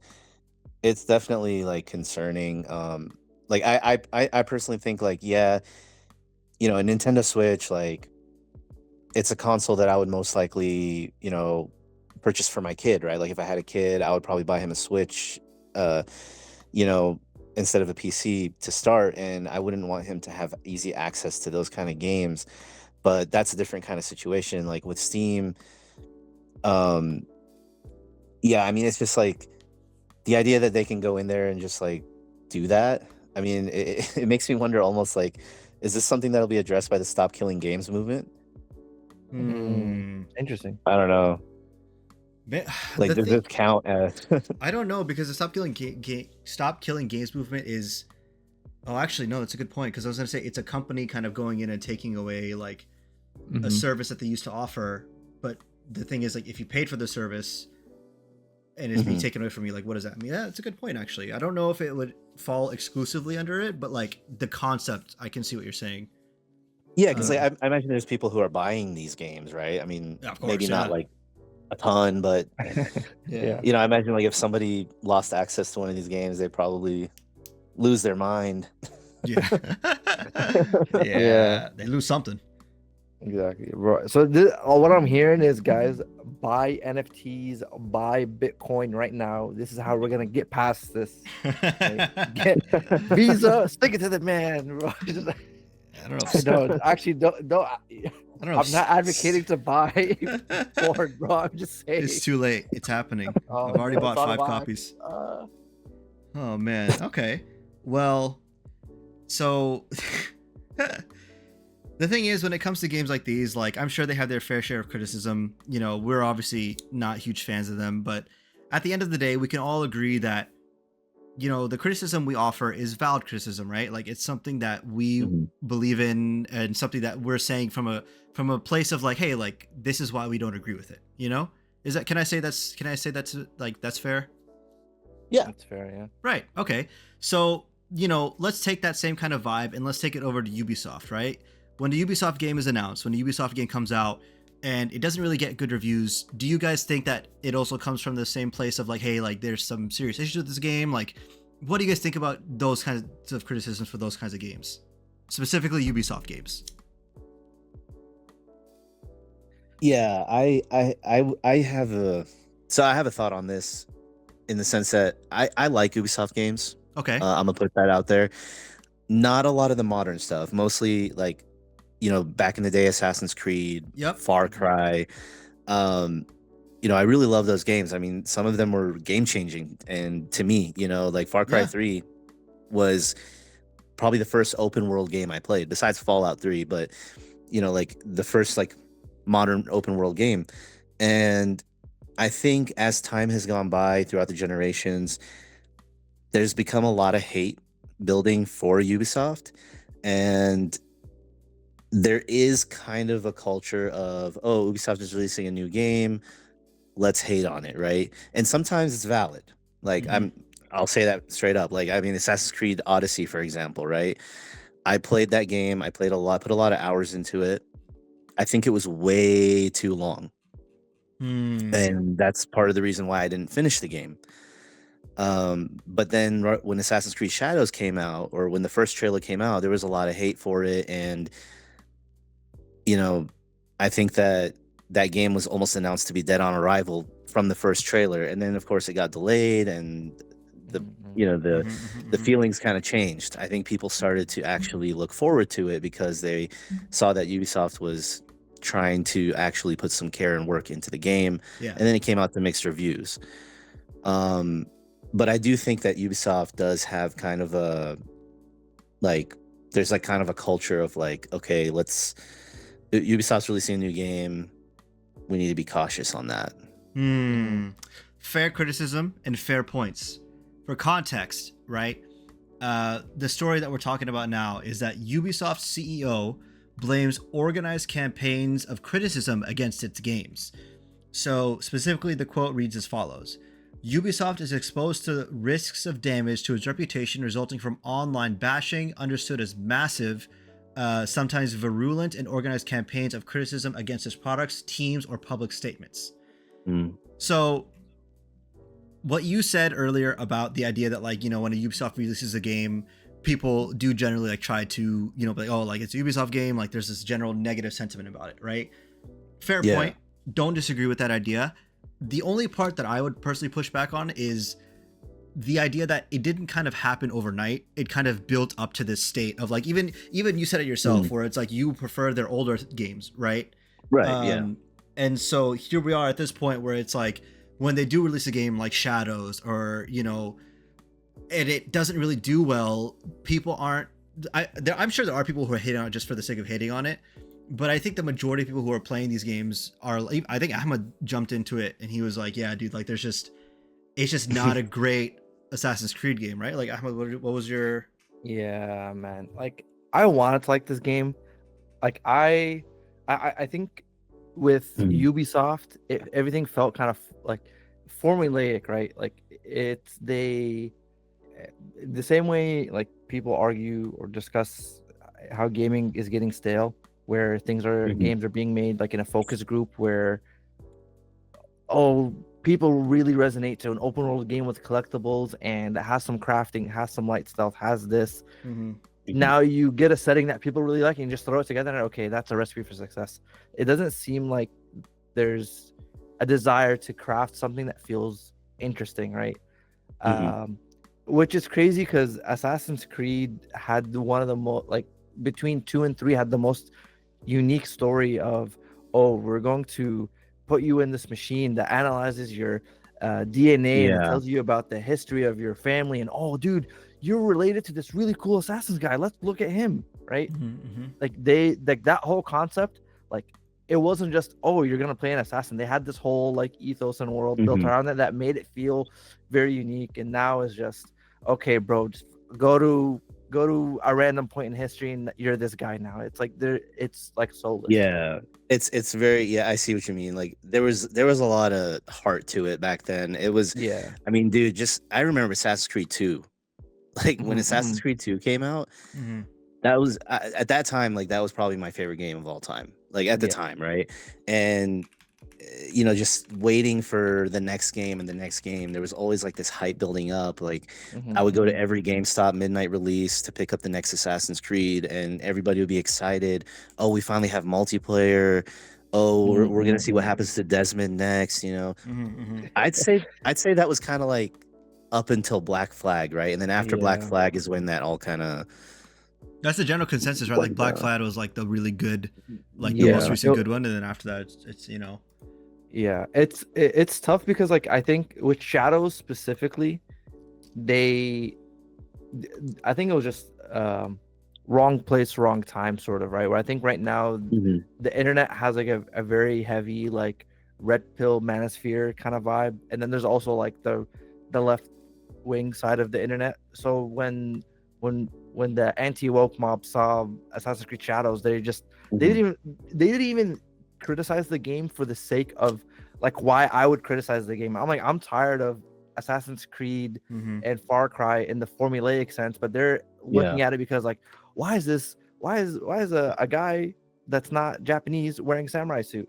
Speaker 2: definitely like concerning. Like I personally think like, a Nintendo Switch, like it's a console that I would most likely, purchase for my kid, right? Like if I had a kid, I would probably buy him a Switch. instead of a PC to start, and I wouldn't want him to have easy access to those kind of games. But that's a different kind of situation. Like with Steam, um, yeah, I mean, it's just like the idea that they can go in there and just like do that. I mean, it makes me wonder almost like, is this something that'll be addressed by the Stop Killing Games movement?
Speaker 1: Interesting.
Speaker 2: I don't know.
Speaker 3: Man,
Speaker 2: Like, does this count as?
Speaker 3: I don't know, because the Stop Killing Games movement is. Oh, actually, no, that's a good point, because I was gonna say it's a company kind of going in and taking away like a service that they used to offer. But the thing is, like, if you paid for the service and it's being taken away from you, like, what does that mean? Yeah, that's a good point, actually. I don't know if it would fall exclusively under it, but like the concept, I can see what you're saying.
Speaker 2: Yeah, because like I imagine there's people who are buying these games, right? I mean,
Speaker 3: Yeah, of course,
Speaker 2: maybe not like a ton, but
Speaker 3: Yeah.
Speaker 2: you know, I imagine like if somebody lost access to one of these games, they'd probably lose their mind.
Speaker 3: Yeah.
Speaker 1: Yeah.
Speaker 3: They lose something.
Speaker 1: Exactly. Right. So what I'm hearing is, guys, buy NFTs, buy Bitcoin right now. This is how we're gonna get past this. Like, get Visa, stick it to the man. Bro.
Speaker 3: I don't know.
Speaker 1: No, actually, don't.
Speaker 3: I don't know.
Speaker 1: I'm not advocating to buy Ford, bro. I'm just saying.
Speaker 3: It's too late. It's happening.
Speaker 1: Oh,
Speaker 3: I've already bought
Speaker 1: it's on
Speaker 3: 5
Speaker 1: box.
Speaker 3: copies. Oh man. Okay. Well, so the thing is, when it comes to games like these, like, I'm sure they have their fair share of criticism. You know, we're obviously not huge fans of them, but at the end of the day, we can all agree that, you know, the criticism we offer is valid criticism, right? Like, it's something that we believe in, and something that we're saying from a place of like, hey, like, this is why we don't agree with it. You know, can I say that's like, that's fair?
Speaker 2: Yeah,
Speaker 1: That's fair. Yeah.
Speaker 3: Right. Okay. So, you know, let's take that same kind of vibe and let's take it over to Ubisoft, right? When the Ubisoft game is announced, when the Ubisoft game comes out and it doesn't really get good reviews, do you guys think that it also comes from the same place of like, hey, like, there's some serious issues with this game? Like, what do you guys think about those kinds of criticisms for those kinds of games, specifically Ubisoft games?
Speaker 2: yeah. I have a thought on this, in the sense that I like Ubisoft games.
Speaker 3: Okay.
Speaker 2: I'm gonna put that out there. Not a lot of the modern stuff, mostly like, you know, back in the day, Assassin's Creed, Far Cry. You know, I really love those games. I mean, some of them were game changing, and to me, you know, like Far Cry 3 was probably the first open world game I played, besides Fallout 3, but you know, like the first like modern open world game. And I think as time has gone by throughout the generations, there's become a lot of hate building for Ubisoft, and there is kind of a culture of, oh, Ubisoft is releasing a new game, let's hate on it, right? And sometimes it's valid. Like, I'll say that straight up. Like, I mean, Assassin's Creed Odyssey, for example, right? I played that game. I played put a lot of hours into it. I think it was way too long. And that's part of the reason why I didn't finish the game. But then when Assassin's Creed Shadows came out, or when the first trailer came out, there was a lot of hate for it. And, you know, I think that game was almost announced to be dead on arrival from the first trailer. And then, of course, it got delayed, and the feelings kind of changed. I think people started to actually look forward to it because they saw that Ubisoft was trying to actually put some care and work into the game. And then it came out to mixed reviews. But I do think that Ubisoft does have kind of a, like, there's like kind of a culture of like, okay, Ubisoft's releasing a new game, we need to be cautious on that.
Speaker 3: Fair criticism and fair points. For context, right? The story that we're talking about now is that Ubisoft's CEO blames organized campaigns of criticism against its games. So specifically, the quote reads as follows: Ubisoft is exposed to risks of damage to its reputation resulting from online bashing, understood as massive, sometimes virulent and organized campaigns of criticism against its products, teams, or public statements. So what you said earlier about the idea that, like, you know, when a Ubisoft releases a game, people do generally like try to, you know, be like, oh, like, it's a Ubisoft game, like there's this general negative sentiment about it, right? Fair point. Don't disagree with that idea. The only part that I would personally push back on is the idea that it didn't kind of happen overnight. It kind of built up to this state of like, even you said it yourself, where it's like you prefer their older games, right?
Speaker 2: Right. Yeah.
Speaker 3: And so here we are at this point where it's like, when they do release a game like Shadows, or and it doesn't really do well, people aren't. I'm sure there are people who are hating on it just for the sake of hating on it, but I think the majority of people who are playing these games are. I think Ahmed jumped into it and he was like, "Yeah, dude, like it's just not a great Assassin's Creed game, right?" Like, Ahmed, what was your?
Speaker 1: Yeah, man. Like, I wanted to like this game. Like, I think with Ubisoft, everything felt kind of like formulaic, right? Like, it's the same way like people argue or discuss how gaming is getting stale, where games are being made like in a focus group where people really resonate to an open world game with collectibles and that has some crafting, has some light stealth, has this. Now you get a setting that people really like and just throw it together and okay, that's a recipe for success. It doesn't seem like there's a desire to craft something that feels interesting, right? Which is crazy because Assassin's Creed had one of the most, like, between 2 and 3 had the most unique story of, we're going to put you in this machine that analyzes your DNA and it tells you about the history of your family, and dude, you're related to this really cool assassins guy, let's look at him, right? Like that whole concept, like, it wasn't just you're gonna play an assassin. They had this whole like ethos and world built around it that made it feel very unique. And now it's just, okay, bro, just go to a random point in history and you're this guy now. It's like soulless.
Speaker 2: Yeah, it's very, I see what you mean. Like there was a lot of heart to it back then. It was, I mean, dude, I remember Assassin's Creed 2. Like when Assassin's Creed 2 came out, that was at that time, like that was probably my favorite game of all time. Like at the time, right? And just waiting for the next game and the next game, there was always like this hype building up. Like I would go to every GameStop midnight release to pick up the next Assassin's Creed, and everybody would be excited. Oh, we finally have multiplayer. Oh, we're gonna see what happens to Desmond next. I'd say that was kind of like up until Black Flag, right? And then after Black Flag is when that all kind of.
Speaker 3: That's the general consensus, right? Like Black Flag was like the really good, like the most recent good one, and then after that, it's
Speaker 1: Yeah, it's tough because like I think with Shadows specifically, I think it was just wrong place, wrong time, sort of, right? Where I think right now the internet has like a very heavy like red pill manosphere kind of vibe, and then there's also like the left wing side of the internet. So when the anti-woke mob saw Assassin's Creed Shadows, they didn't even criticize the game for the sake of like why I would criticize the game. I'm like, I'm tired of Assassin's Creed and Far Cry in the formulaic sense, but they're looking at it because like, why is a guy that's not Japanese wearing a samurai suit?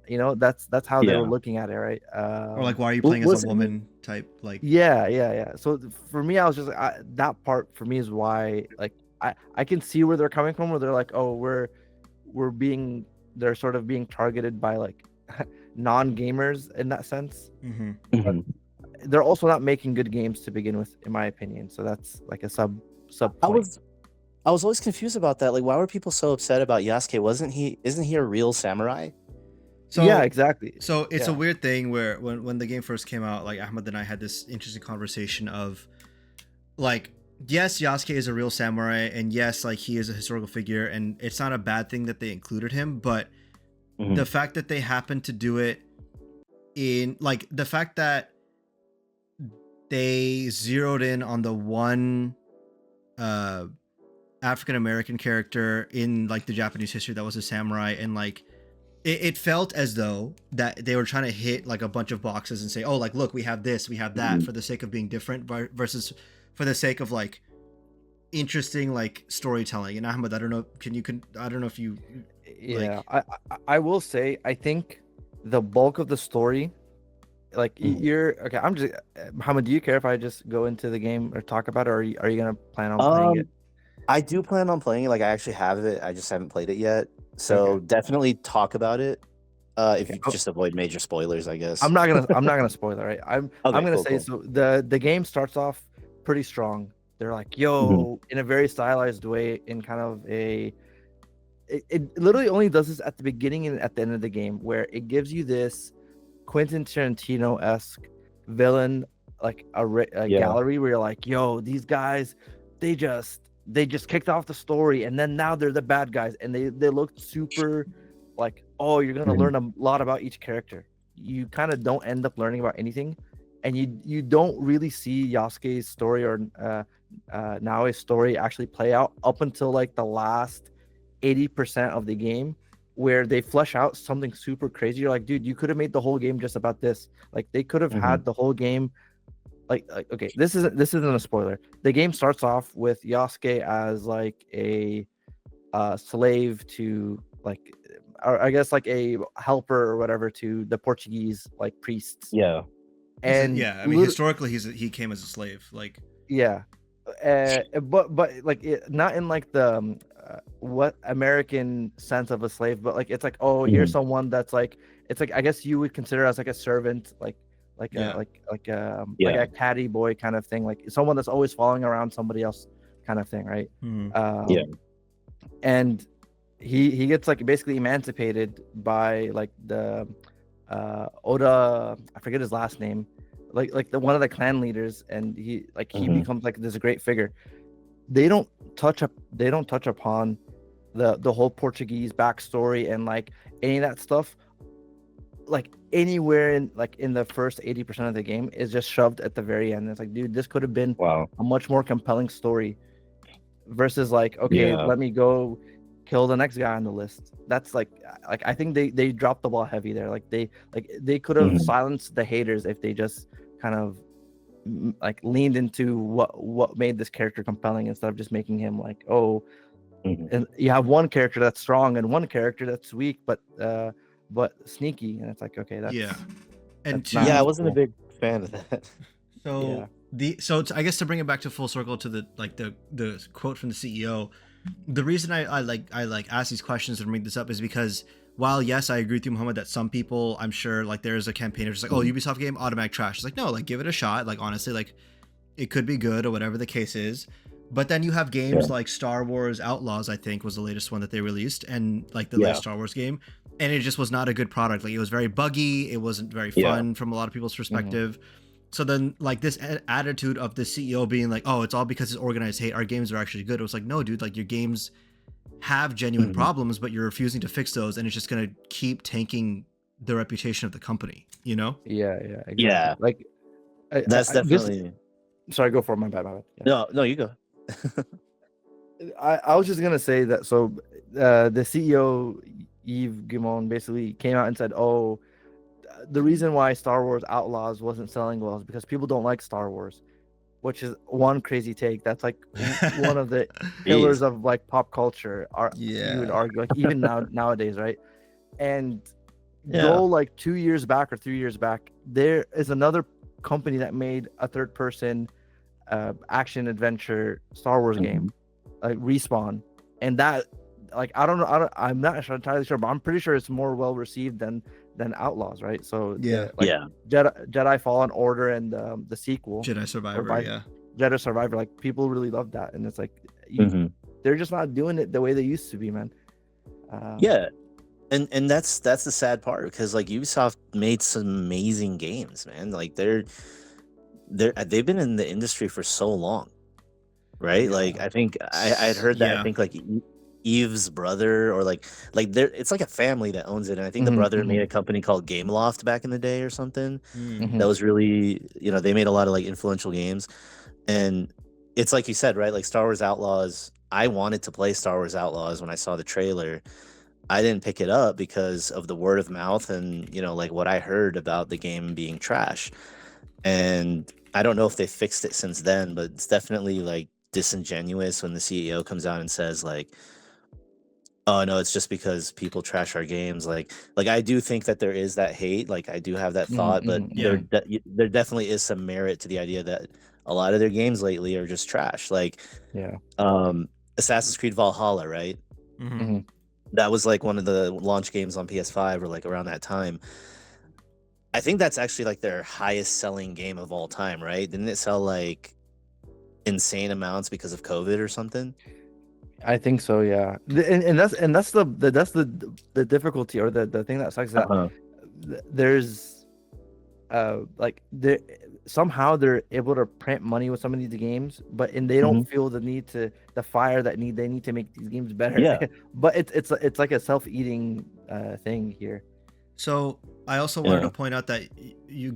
Speaker 1: That's how they were looking at it, right?
Speaker 3: Or like, why are you playing as a woman type? Like,
Speaker 1: yeah. So for me, I was just that part for me is why like I can see where they're coming from, where they're like, they're sort of being targeted by like non-gamers in that sense. But they're also not making good games to begin with, in my opinion. So that's like a sub point.
Speaker 2: I was always confused about that. Like, why were people so upset about Yasuke? Isn't he a real samurai?
Speaker 3: So
Speaker 1: yeah, exactly.
Speaker 3: So it's a weird thing where when the game first came out, like Ahmed and I had this interesting conversation of like, yes, Yasuke is a real samurai, and yes, like he is a historical figure, and it's not a bad thing that they included him, but the fact that they happened to do it in like the fact that they zeroed in on the one African American character in like the Japanese history that was a samurai, and like it felt as though that they were trying to hit like a bunch of boxes and say, oh, like, look, we have this, we have that, for the sake of being different versus for the sake of like interesting like storytelling. And Ahmed, I don't know if you
Speaker 1: I will say, I think the bulk of the story, like you're okay, I'm just Mohammed, do you care if I just go into the game or talk about it, or are you gonna plan on playing it?
Speaker 2: I do plan on playing it. Like I actually have it, I just haven't played it yet. So definitely talk about it. If you could just avoid major spoilers, I guess.
Speaker 1: I'm not gonna spoil it, right? I'm gonna say
Speaker 2: cool.
Speaker 1: so. The game starts off pretty strong. They're like, yo, in a very stylized way, in kind of a it literally only does this at the beginning and at the end of the game, where it gives you this Quentin Tarantino-esque villain, like a gallery where you're like, yo, these guys, they just kicked off the story, and then now they're the bad guys, and they look super like, oh, you're gonna learn a lot about each character. You kind of don't end up learning about anything, and you don't really see Yasuke's story or Naoe's story actually play out up until like the last 80% of the game, where they flesh out something super crazy. You're like, dude, you could have made the whole game just about this. Like, they could have had the whole game like okay, this isn't a spoiler. The game starts off with Yasuke as like a slave to, like, or I guess like a helper or whatever to the Portuguese like priests.
Speaker 2: Yeah.
Speaker 1: And
Speaker 3: I mean, historically he came as a slave, like.
Speaker 1: Yeah. But like not in like the what American sense of a slave, but like it's like, oh, here's someone that's like, it's like, I guess you would consider as like a servant, like a caddy boy kind of thing, like someone that's always following around somebody else kind of thing, right? And he gets like basically emancipated by like the Oda, I forget his last name, like the one of the clan leaders, and he becomes like this great figure. They don't touch upon the whole Portuguese backstory and like any of that stuff, like anywhere in the first 80% of the game. Is just shoved at the very end. It's like, dude, this could have been a much more compelling story versus like, okay, let me go kill the next guy on the list. That's like I think they dropped the ball heavy there. Like they could have silenced the haters if they just kind of like leaned into what made this character compelling, instead of just making him like, oh, and you have one character that's strong and one character that's weak but sneaky, and it's like, okay, that's
Speaker 2: I wasn't a big fan of that.
Speaker 3: So I guess to bring it back to full circle to the quote from the CEO, the reason I ask these questions and bring this up is because, while yes, I agree with you, Muhammad, that some people, I'm sure, like, there's a campaign of just like, oh, Ubisoft game, automatic trash. It's like, no, like, give it a shot. Like, honestly, like, it could be good or whatever the case is. But then you have games like Star Wars Outlaws, I think was the latest one that they released, and like the latest Star Wars game, and it just was not a good product. Like, it was very buggy. It wasn't very fun from a lot of people's perspective. So then, like, this attitude of the CEO being like, oh, it's all because it's organized hate, our games are actually good. It was like, no, dude, like, your games have genuine problems, but you're refusing to fix those, and it's just going to keep tanking the reputation of the company, you know?
Speaker 1: Exactly. Like,
Speaker 2: that's definitely...
Speaker 1: Sorry, go for it. My bad.
Speaker 2: No, you go.
Speaker 1: I was just going to say that, so the CEO, Yves Guillemot, basically came out and said, oh, the reason why Star Wars Outlaws wasn't selling well is because people don't like Star Wars, which is one crazy take. That's like one of the pillars of like pop culture. You would argue, like, even nowadays, right? And go like 2 years back or 3 years back, there is another company that made a third-person action adventure Star Wars game, like Respawn, and that, like, I'm not entirely sure, but I'm pretty sure it's more well received than Outlaws, right? So Jedi Fallen Order and the sequel,
Speaker 3: Jedi Survivor,
Speaker 1: Jedi Survivor, like, people really love that, and it's like they're just not doing it the way they used to be, man.
Speaker 2: And that's the sad part, because like Ubisoft made some amazing games, man. Like they've been in the industry for so long, right? Like, I think I'd heard that. I think like Eve's brother, or like it's like a family that owns it, and I think the brother made a company called Gameloft back in the day or something. That was really, they made a lot of like influential games. And it's like you said, right? Like Star Wars Outlaws, I wanted to play Star Wars Outlaws when I saw the trailer. I didn't pick it up because of the word of mouth and like what I heard about the game being trash. And I don't know if they fixed it since then, but it's definitely like disingenuous when the CEO comes out and says like, oh no, it's just because people trash our games. Like I do think that there is that hate. Like, I do have that thought, but there definitely is some merit to the idea that a lot of their games lately are just trash. Like, Assassin's Creed Valhalla, right? That was like one of the launch games on PS5 or like around that time. I think that's actually like their highest selling game of all time, right? Didn't it sell like insane amounts because of COVID or something?
Speaker 1: I think so, yeah. And that's the difficulty, or the thing that sucks, that
Speaker 2: Uh-huh.
Speaker 1: there's like they somehow they're able to print money with some of these games, but they don't
Speaker 2: Hmm.
Speaker 1: feel the need to the fire that they need to make these games better.
Speaker 2: Yeah.
Speaker 1: But it's like a self-eating thing here.
Speaker 3: So I also wanted
Speaker 2: Yeah.
Speaker 3: to point out that you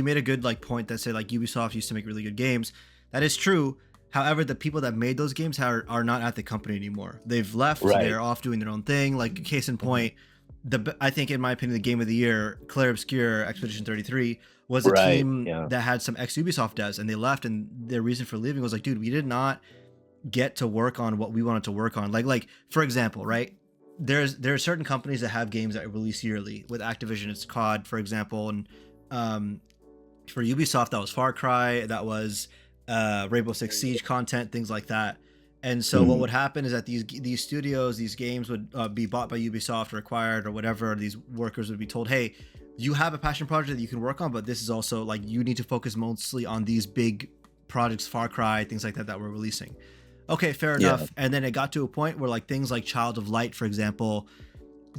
Speaker 3: made a good like point that said like Ubisoft used to make really good games. That is true. However, the people that made those games are not at the company anymore. They've left.
Speaker 2: Right.
Speaker 3: They're off doing their own thing. Like case in point, I think in my opinion the game of the year, Claire Obscure Expedition 33, was a
Speaker 2: Right.
Speaker 3: team
Speaker 2: Yeah.
Speaker 3: that had some ex Ubisoft devs, and they left, and their reason for leaving was like, dude, we did not get to work on what we wanted to work on. Like for example, right? There are certain companies that have games that release yearly. With Activision, it's COD, for example, and for Ubisoft, that was Far Cry, that was Rainbow Six Siege content, things like that. And so what
Speaker 2: Mhm.
Speaker 3: would happen is that these studios, these games would be bought by Ubisoft or acquired or whatever. These workers would be told, hey, you have a passion project that you can work on, but this is also like you need to focus mostly on these big projects, Far Cry, things like that we're releasing. Okay, fair
Speaker 2: Yeah.
Speaker 3: enough. And then it got to a point where like things like Child of Light, for example,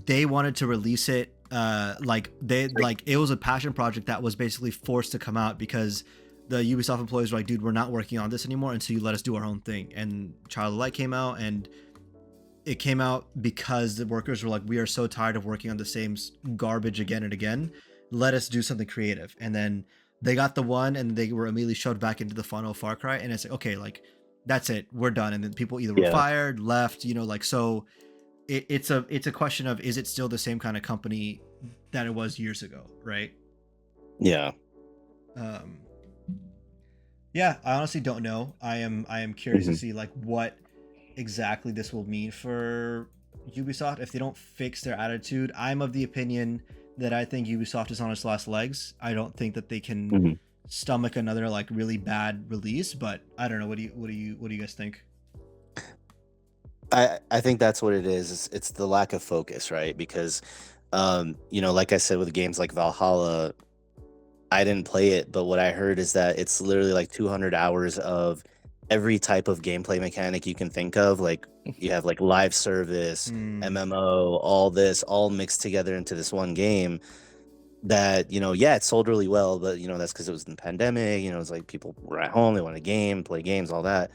Speaker 3: they wanted to release it like it was a passion project that was basically forced to come out because the Ubisoft employees were like, dude, we're not working on this anymore until you let us do our own thing. And Child of Light came out, and it came out because the workers were like, we are so tired of working on the same garbage again and again. Let us do something creative. And then they got the one, and they were immediately shoved back into the funnel of Far Cry. And it's like, okay, like that's it, we're done. And then people either were
Speaker 2: Yeah.
Speaker 3: fired, left, like so. It's a question of, is it still the same kind of company that it was years ago, right?
Speaker 2: Yeah.
Speaker 3: Um, yeah, I honestly don't know. I am curious to
Speaker 2: Mhm.
Speaker 3: see like what exactly this will mean for Ubisoft if they don't fix their attitude. I'm of the opinion that I think Ubisoft is on its last legs. I don't think that they can
Speaker 2: Mhm.
Speaker 3: stomach another like really bad release, but I don't know. What do you guys think?
Speaker 2: I think that's what it is. It's the lack of focus, right? Because like I said with games like Valhalla, I didn't play it, but what I heard is that it's literally like 200 hours of every type of gameplay mechanic you can think of. Like you have like live service, MMO, all this all mixed together into this one game that, yeah, it sold really well, but that's because it was in the pandemic. It's like people were at home, they want to play games, all that.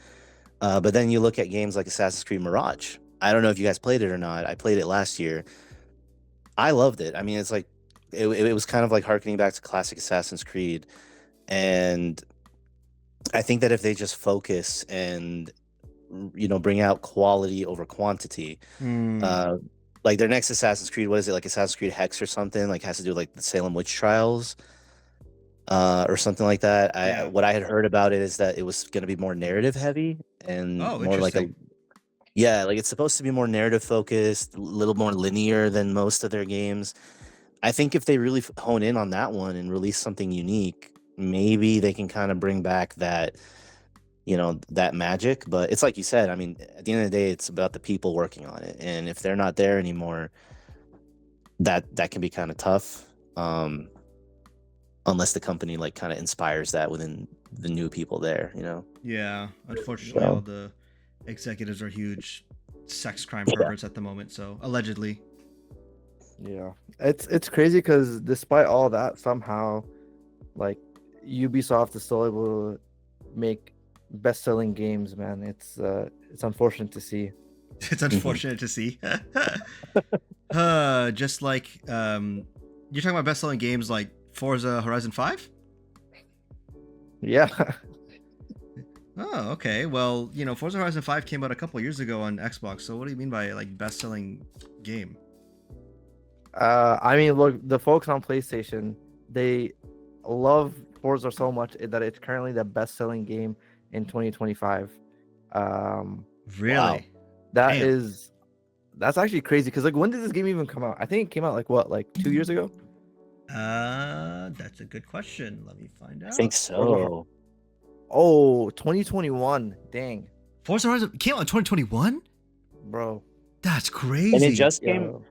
Speaker 2: But then you look at games like Assassin's Creed Mirage. I don't know if you guys played it or not. I played it last year. I loved it. I mean, it's like it was kind of like harkening back to classic Assassin's Creed. And I think that if they just focus and bring out quality over quantity, like their next Assassin's Creed, what is it, like Assassin's Creed Hex or something, like has to do with, like the Salem witch trials, or something like that.
Speaker 3: Yeah.
Speaker 2: What I had heard about it is that it was going to be more narrative heavy and
Speaker 3: Oh,
Speaker 2: more like
Speaker 3: interesting.
Speaker 2: yeah, like it's supposed to be more narrative focused, a little more linear than most of their games. I think if they really hone in on that one and release something unique, maybe they can kind of bring back that magic. But it's like you said, I mean, at the end of the day, it's about the people working on it. And if they're not there anymore, that can be kind of tough. Unless the company like kind of inspires that within the new people there.
Speaker 3: Yeah, unfortunately,
Speaker 2: So-
Speaker 3: all the executives are huge sex crime perverts at the moment. So allegedly.
Speaker 1: Yeah, it's crazy because despite all that, somehow, like Ubisoft is still able to make best-selling games. Man, it's unfortunate to see.
Speaker 3: It's unfortunate to see. Just like you're talking about best-selling games like Forza Horizon 5?
Speaker 1: Yeah,
Speaker 3: Oh, okay. Well, Forza Horizon 5 came out a couple years ago on Xbox. So what do you mean by like best-selling game?
Speaker 1: I mean, look, the folks on PlayStation, they love Forza so much that it's currently the best-selling game in 2025.
Speaker 3: Really?
Speaker 1: That
Speaker 3: Damn.
Speaker 1: is, that's actually crazy because like when did this game even come out? I think it came out like what, like 2 years ago?
Speaker 3: That's a good question. Let me find out.
Speaker 2: I think so.
Speaker 1: Oh, 2021. Dang,
Speaker 3: Forza Horizon came out in 2021?
Speaker 1: bro.
Speaker 3: That's
Speaker 2: And
Speaker 3: crazy.
Speaker 2: it just came.
Speaker 1: Yo.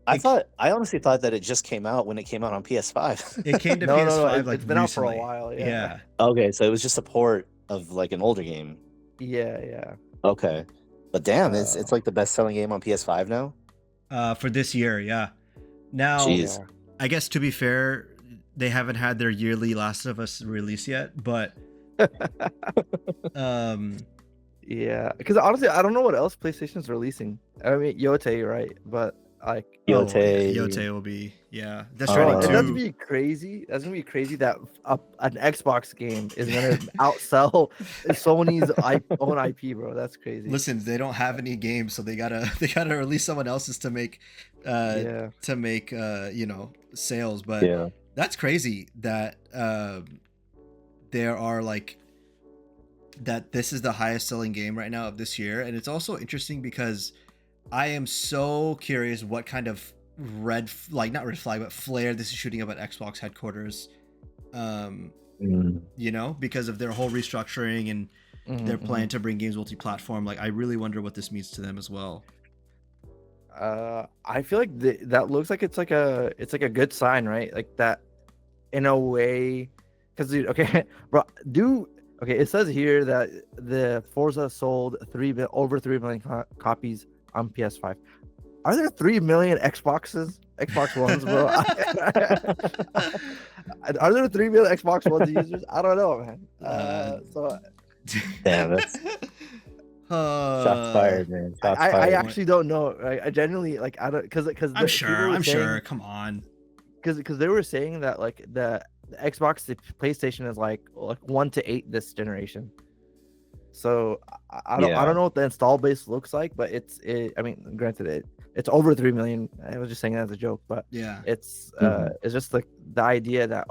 Speaker 2: I honestly thought that it just came out when it came out on PS5.
Speaker 3: It came to
Speaker 1: No,
Speaker 3: PS5 like
Speaker 1: it's been out for a
Speaker 3: recently.
Speaker 1: while.
Speaker 3: Yeah.
Speaker 2: Okay, so it was just a port of like an older game.
Speaker 1: Yeah.
Speaker 2: Okay, but damn, it's
Speaker 1: Uh,
Speaker 2: like the best-selling game on PS5 now.
Speaker 3: For this year, yeah. Now,
Speaker 2: Jeez.
Speaker 1: yeah.
Speaker 3: I guess to be fair, they haven't had their yearly Last of Us release yet, but
Speaker 1: Yeah, because honestly, I don't know what else PlayStation's releasing. I mean, Yote, right? But like,
Speaker 3: oh, yeah,
Speaker 2: Yote.
Speaker 3: Yote will be, yeah. Death
Speaker 1: oh,
Speaker 3: Stranding
Speaker 1: and that's
Speaker 3: 2.
Speaker 1: be crazy. That's gonna be crazy that an Xbox game is gonna outsell Sony's own IP, bro. That's crazy.
Speaker 3: Listen, they don't have any games, so they gotta release someone else's to make
Speaker 1: Yeah.
Speaker 3: you know, sales. But
Speaker 2: Yeah.
Speaker 3: that's crazy that there are like that this is the highest selling game right now of this year. And it's also interesting because I am so curious what kind of not red flag, but flare this is shooting up at Xbox headquarters. You know, because of their whole restructuring and their plan to bring games multi-platform. Like, I really wonder what this means to them as well.
Speaker 1: I feel like that looks like it's like a good sign, right? Like that, in a way, because dude, okay, bro, okay, it says here that the Forza sold over 3 million copies on PS5. Are there 3 million Xbox Ones, bro? Are there 3 million Xbox One users? I don't know, man. So
Speaker 2: Damn, that's shots fired, man. Shots
Speaker 1: I
Speaker 2: fired.
Speaker 1: actually don't know. Right? I genuinely like I don't because
Speaker 3: I'm sure. Come on.
Speaker 1: Because they were saying that like the Xbox, the PlayStation is like 1 to 8 this generation. So I don't know what the install base looks like, but I mean, granted, it's over 3 million. I was just saying that as a joke, but
Speaker 3: yeah,
Speaker 1: it's just like the idea that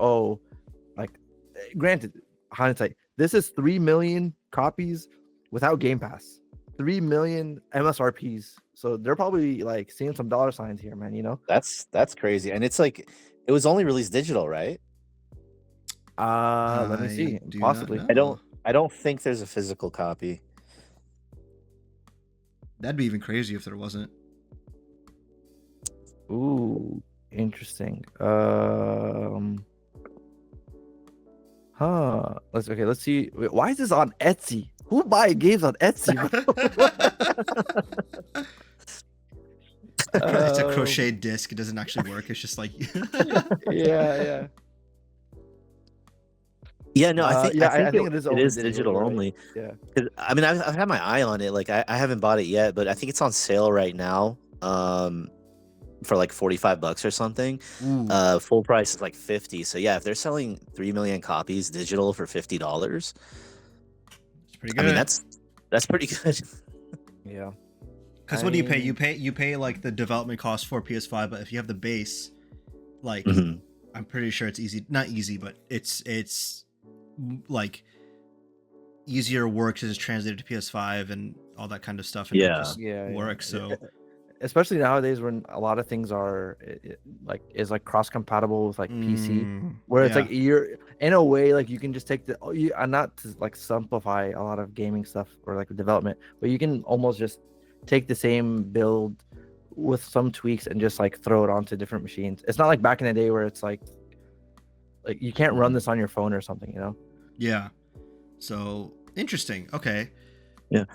Speaker 1: granted, hindsight, this is 3 million copies without Game Pass, 3 million MSRPs. So they're probably like seeing some dollar signs here, man. You know,
Speaker 2: that's crazy, and it's like it was only released digital, right?
Speaker 1: let me see, possibly.
Speaker 2: I don't think there's a physical copy.
Speaker 3: That'd be even crazier if there wasn't.
Speaker 1: Ooh, interesting. Let's see. Wait, why is this on Etsy? Who buy games on Etsy?
Speaker 3: It's a crocheted disc. It doesn't actually work. It's just like
Speaker 1: yeah.
Speaker 2: Yeah, no, I think it is digital
Speaker 1: right?
Speaker 2: only.
Speaker 1: Yeah.
Speaker 2: I mean, I've had my eye on it. Like, I haven't bought it yet, but I think it's on sale right now. For like $45 or something. Full price is like $50. So yeah, if they're selling 3 million copies digital for $50,
Speaker 3: it's pretty good.
Speaker 2: I mean, that's pretty good.
Speaker 1: Yeah.
Speaker 3: Because what do you pay? You pay like the development cost for PS5, but if you have the base, like I'm pretty sure it's not easy, but it's like easier work because it's translated to PS5 and all that kind of stuff, and it just works. So
Speaker 1: especially nowadays when a lot of things are is cross compatible with like PC, where it's like you're in a way like you can just take not to like simplify a lot of gaming stuff or like development, but you can almost just take the same build with some tweaks and just like throw it onto different machines. It's not like back in the day where it's like you can't run this on your phone or something, you know?
Speaker 3: Yeah. So interesting. Okay.
Speaker 2: Yeah.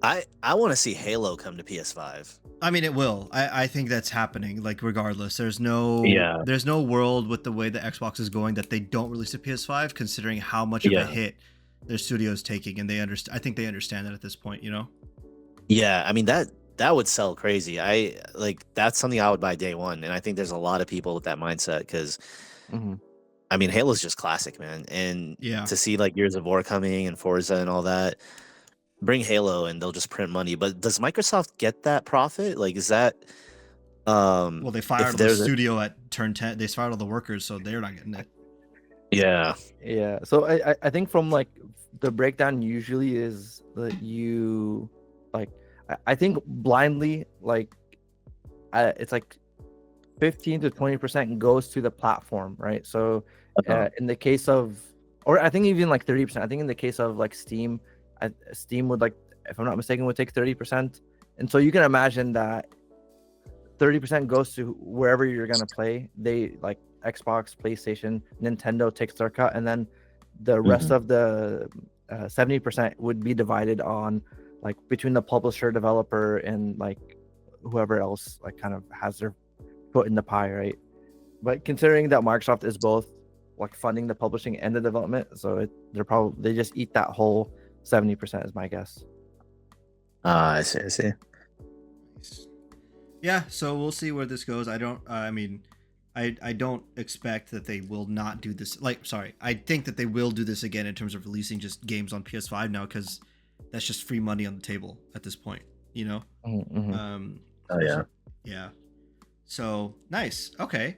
Speaker 2: I want to see Halo come to PS5.
Speaker 3: I mean, it will. I think that's happening. Like, regardless, there's no world with the way the Xbox is going that they don't release a PS5, considering how much of a hit their studio is taking, and I think they understand that at this point. You know?
Speaker 2: Yeah, I mean that would sell crazy. That's something I would buy day one, and I think there's a lot of people with that mindset because, I mean, Halo's just classic, man, and to see like Gears of War coming and Forza and all that. Bring Halo and they'll just print money. But does Microsoft get that profit? Like, is that
Speaker 3: well, they fired the studio at turn 10. They fired all the workers, so they're not getting it.
Speaker 2: Yeah.
Speaker 1: So I think from like the breakdown usually is that you like I think blindly like it's like 15 to 20% goes to the platform, right? So in the case of, or I think even like 30%. I think in the case of like Steam would, like, if I'm not mistaken, would take 30%, And so you can imagine that 30% goes to wherever you're gonna play. They like Xbox, PlayStation, Nintendo takes their cut, and then the rest of the 70% would be divided on like between the publisher, developer, and like whoever else like kind of has their foot in the pie, right? But considering that Microsoft is both like funding the publishing and the development, so they just eat that whole 70% is my guess.
Speaker 2: I see.
Speaker 3: Yeah, so we'll see where this goes. I don't. I mean, I don't expect that they will not do this. Like, sorry, I think that they will do this again in terms of releasing just games on PS5 now, because that's just free money on the table at this point. You know.
Speaker 1: Mm-hmm.
Speaker 2: Oh yeah.
Speaker 3: Yeah. So nice. Okay.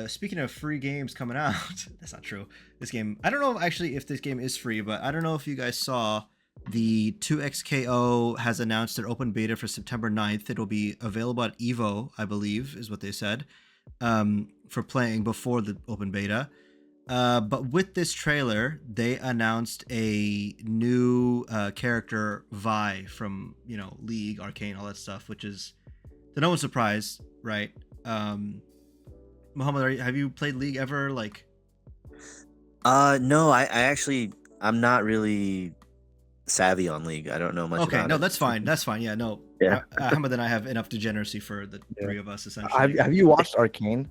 Speaker 3: Speaking of free games coming out, that's not true. This game, I don't know actually if this game is free, but I don't know if you guys saw the 2XKO has announced their open beta for September 9th. It'll be available at Evo, I believe, is what they said, for playing before the open beta. But with this trailer, they announced a new character, Vi, from League, Arcane, all that stuff, which is to no one's surprise, right? Muhammad, have you played League ever? Like,
Speaker 2: no, I actually I'm not really savvy on League. I don't know much.
Speaker 3: Okay,
Speaker 2: about
Speaker 3: no,
Speaker 2: it.
Speaker 3: that's fine. That's fine. Yeah, no.
Speaker 2: Yeah.
Speaker 3: Ahmed and I have enough degeneracy for the three of us, essentially.
Speaker 1: Have you watched Arcane?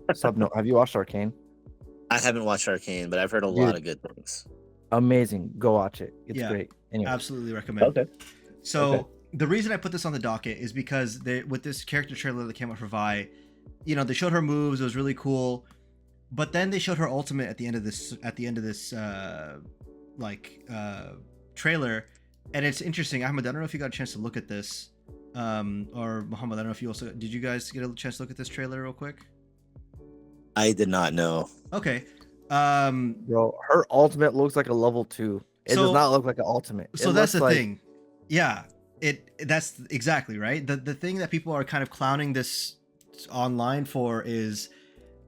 Speaker 1: Have you watched Arcane?
Speaker 2: I haven't watched Arcane, but I've heard a lot of good things.
Speaker 1: Amazing. Go watch it. It's great. Anyway.
Speaker 3: Absolutely recommend.
Speaker 2: Okay.
Speaker 3: So the reason I put this on the docket is because with this character trailer that came out for Vi, they showed her moves. It was really cool, but then they showed her ultimate at the end of this trailer, and it's interesting. Ahmed, I don't know if you got a chance to look at this, or Muhammad, I don't know if you also did. You guys get a chance to look at this trailer real quick?
Speaker 2: I did not know.
Speaker 3: Okay.
Speaker 1: Bro, her ultimate looks like a level 2. It does not look like an ultimate.
Speaker 3: So that's the thing. Yeah. That's exactly right. The thing that people are kind of clowning this online for is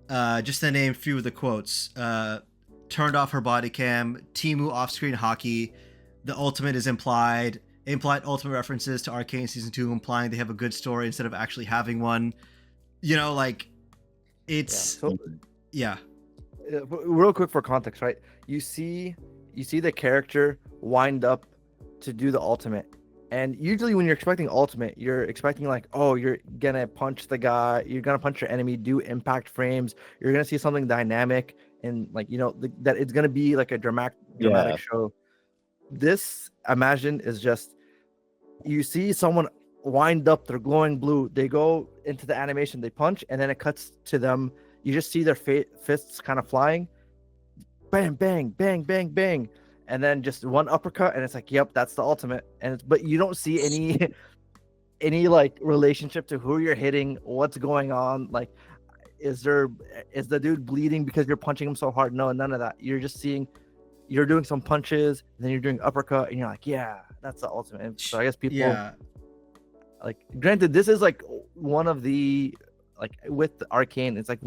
Speaker 3: just to name a few of the quotes. Turned off her body cam, Timu off-screen hockey, the ultimate is implied ultimate references to Arcane Season 2, implying they have a good story instead of actually having one. It's
Speaker 1: real quick for context, right? You see the character wind up to do the ultimate, and usually when you're expecting ultimate, you're expecting like, oh, you're gonna punch the guy, you're gonna punch your enemy, do impact frames, you're gonna see something dynamic, and like that it's gonna be like a dramatic show. This, imagine, is just you see someone wind up, they're glowing blue, they go into the animation, they punch, and then it cuts to them. You just see their fists kind of flying, bang, bang, bang, bang, bang, and then just one uppercut, and it's like, yep, that's the ultimate. But you don't see any like relationship to who you're hitting, what's going on. Like, is the dude bleeding because you're punching him so hard? No, none of that. You're just seeing you're doing some punches, and then you're doing uppercut, and you're like, yeah, that's the ultimate. And so I guess people, like, granted, this is like one of the, like, with Arcane, it's like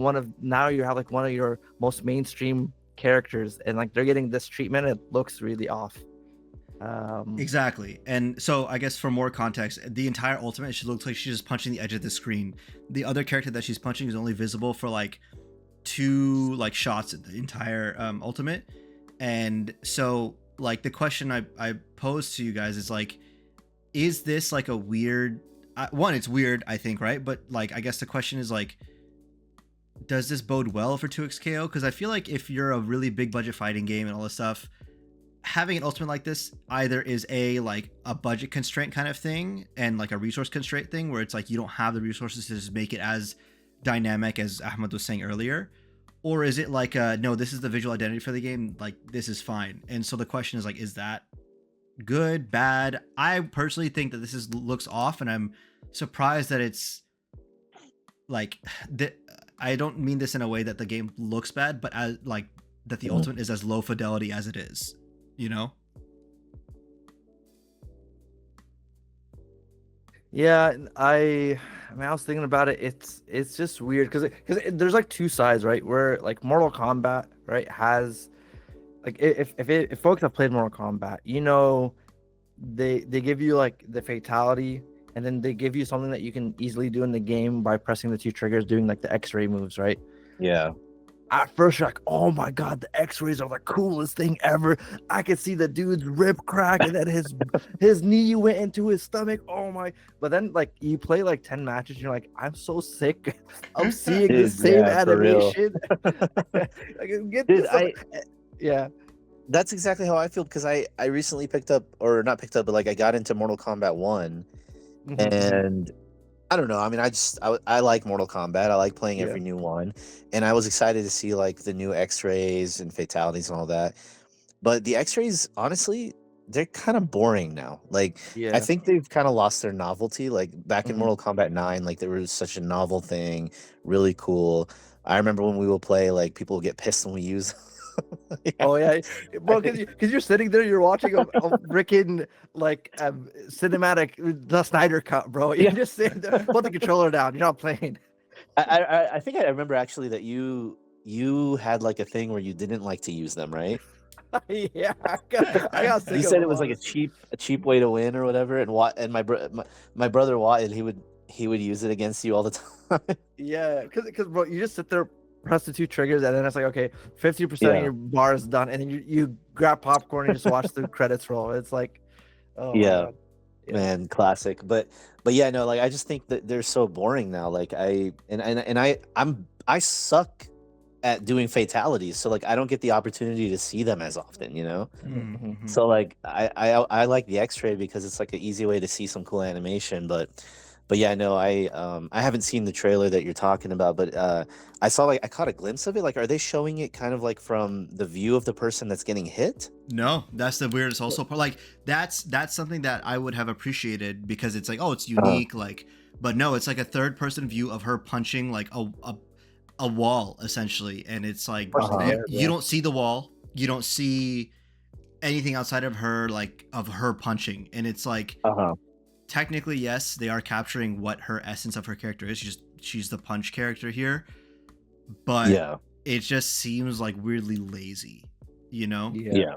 Speaker 1: now you have like one of your most mainstream characters, and like they're getting this treatment. It looks really off.
Speaker 3: Exactly. And so I guess for more context, the entire ultimate, she looks like she's just punching the edge of the screen. The other character that she's punching is only visible for like 2 like shots at the entire ultimate. And so like the question I posed to you guys is like, is this like a weird one? It's weird, I think, right? But like, I guess the question is like, does this bode well for 2XKO? Because I feel like if you're a really big budget fighting game and all this stuff, having an ultimate like this either is like a budget constraint kind of thing and like a resource constraint thing where it's like you don't have the resources to just make it as dynamic as Ahmed was saying earlier, or is it like no, this is the visual identity for the game, like this is fine. And so the question is like, is that good, bad? I personally think that this looks off, and I'm surprised that it's like I don't mean this in a way that the game looks bad, but as like that the ultimate is as low fidelity as it is,
Speaker 1: Yeah, I was thinking about it. It's just weird because there's like 2 sides, right? Where like Mortal Kombat, right, has like if folks have played Mortal Kombat, they give you like the fatality, and then they give you something that you can easily do in the game by pressing the two triggers, doing like the X-ray moves, right?
Speaker 2: Yeah.
Speaker 1: At first, you're like, oh my god, the X-rays are the coolest thing ever. I could see the dude's rib crack, and then his knee went into his stomach. Oh my! But then, like, you play like 10 matches, and you're like, I'm so sick of seeing the
Speaker 2: Dude,
Speaker 1: same
Speaker 2: yeah, for real.
Speaker 1: animation. Like, get
Speaker 2: Dude,
Speaker 1: this. Yeah.
Speaker 2: that's exactly how I feel, because I recently picked up, or not picked up, but like I got into Mortal Kombat 1, and I don't know. I mean, I like Mortal Kombat. I like playing every new one, and I was excited to see like the new X-rays and fatalities and all that. But the X-rays, honestly, they're kind of boring now. Like, I
Speaker 1: Yeah.
Speaker 2: think they've kind of lost their novelty. Like back in
Speaker 1: Mhm.
Speaker 2: Mortal Kombat 9, like there was such a novel thing, really cool. I remember when we would play, like people would get pissed when we use. Yeah.
Speaker 1: Oh yeah, bro, because you're sitting there, you're watching a freaking like cinematic, the Snyder cut, bro. You're
Speaker 2: Yeah.
Speaker 1: just sitting there, put the controller down. You're not playing.
Speaker 2: I think I remember actually that you had like a thing where you didn't like to use them, right?
Speaker 1: Yeah, I got sick
Speaker 2: You
Speaker 1: of
Speaker 2: said
Speaker 1: them,
Speaker 2: it was like
Speaker 1: honestly.
Speaker 2: a cheap way to win or whatever, and my brother Wyatt, he would use it against you all the time.
Speaker 1: Yeah, because bro, you just sit there, press the two triggers, and then it's like, okay, 50% of
Speaker 2: Yeah.
Speaker 1: your bar is done, and then you grab popcorn and just watch the credits roll. It's like, oh my
Speaker 2: Yeah,
Speaker 1: god. Yeah.
Speaker 2: man, classic. But yeah, no, like I just think that they're so boring now. Like I suck at doing fatalities, so like I don't get the opportunity to see them as often, you know?
Speaker 3: Mhm.
Speaker 2: So like I like the X-ray because it's like an easy way to see some cool animation, but yeah, no, I haven't seen the trailer that you're talking about, but I saw, like I caught a glimpse of it. Like, are they showing it kind of like from the view of the person that's getting hit?
Speaker 3: No, that's the weirdest also part. Like that's something that I would have appreciated, because it's like, oh, it's unique, like, but no, it's like a third person view of her punching like a wall essentially, and it's like you don't see the wall, you don't see anything outside of her, like of her punching, and it's like technically yes, they are capturing what her essence of her character is. She's the punch character here, but
Speaker 2: Yeah.
Speaker 3: it just seems like weirdly lazy, you know?
Speaker 2: Yeah.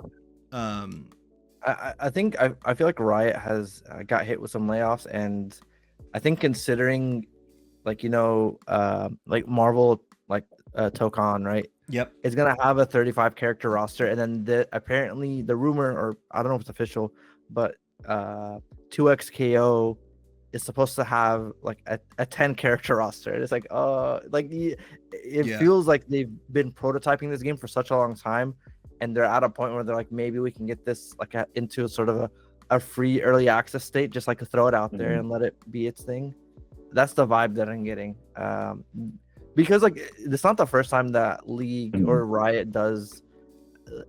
Speaker 1: I think I feel like Riot has got hit with some layoffs, and I think considering, like, like Marvel, like Tokon, right?
Speaker 3: Yep.
Speaker 1: It's gonna have a 35 character roster, and then apparently the rumor, or I don't know if it's official, but 2XKO is supposed to have like a 10 character roster. It's like it feels like they've been prototyping this game for such a long time, and they're at a point where they're like, maybe we can get this like into sort of a free early access state, just like to throw it out there and let it be its thing. That's the vibe that I'm getting. Because like it's not the first time that League or Riot does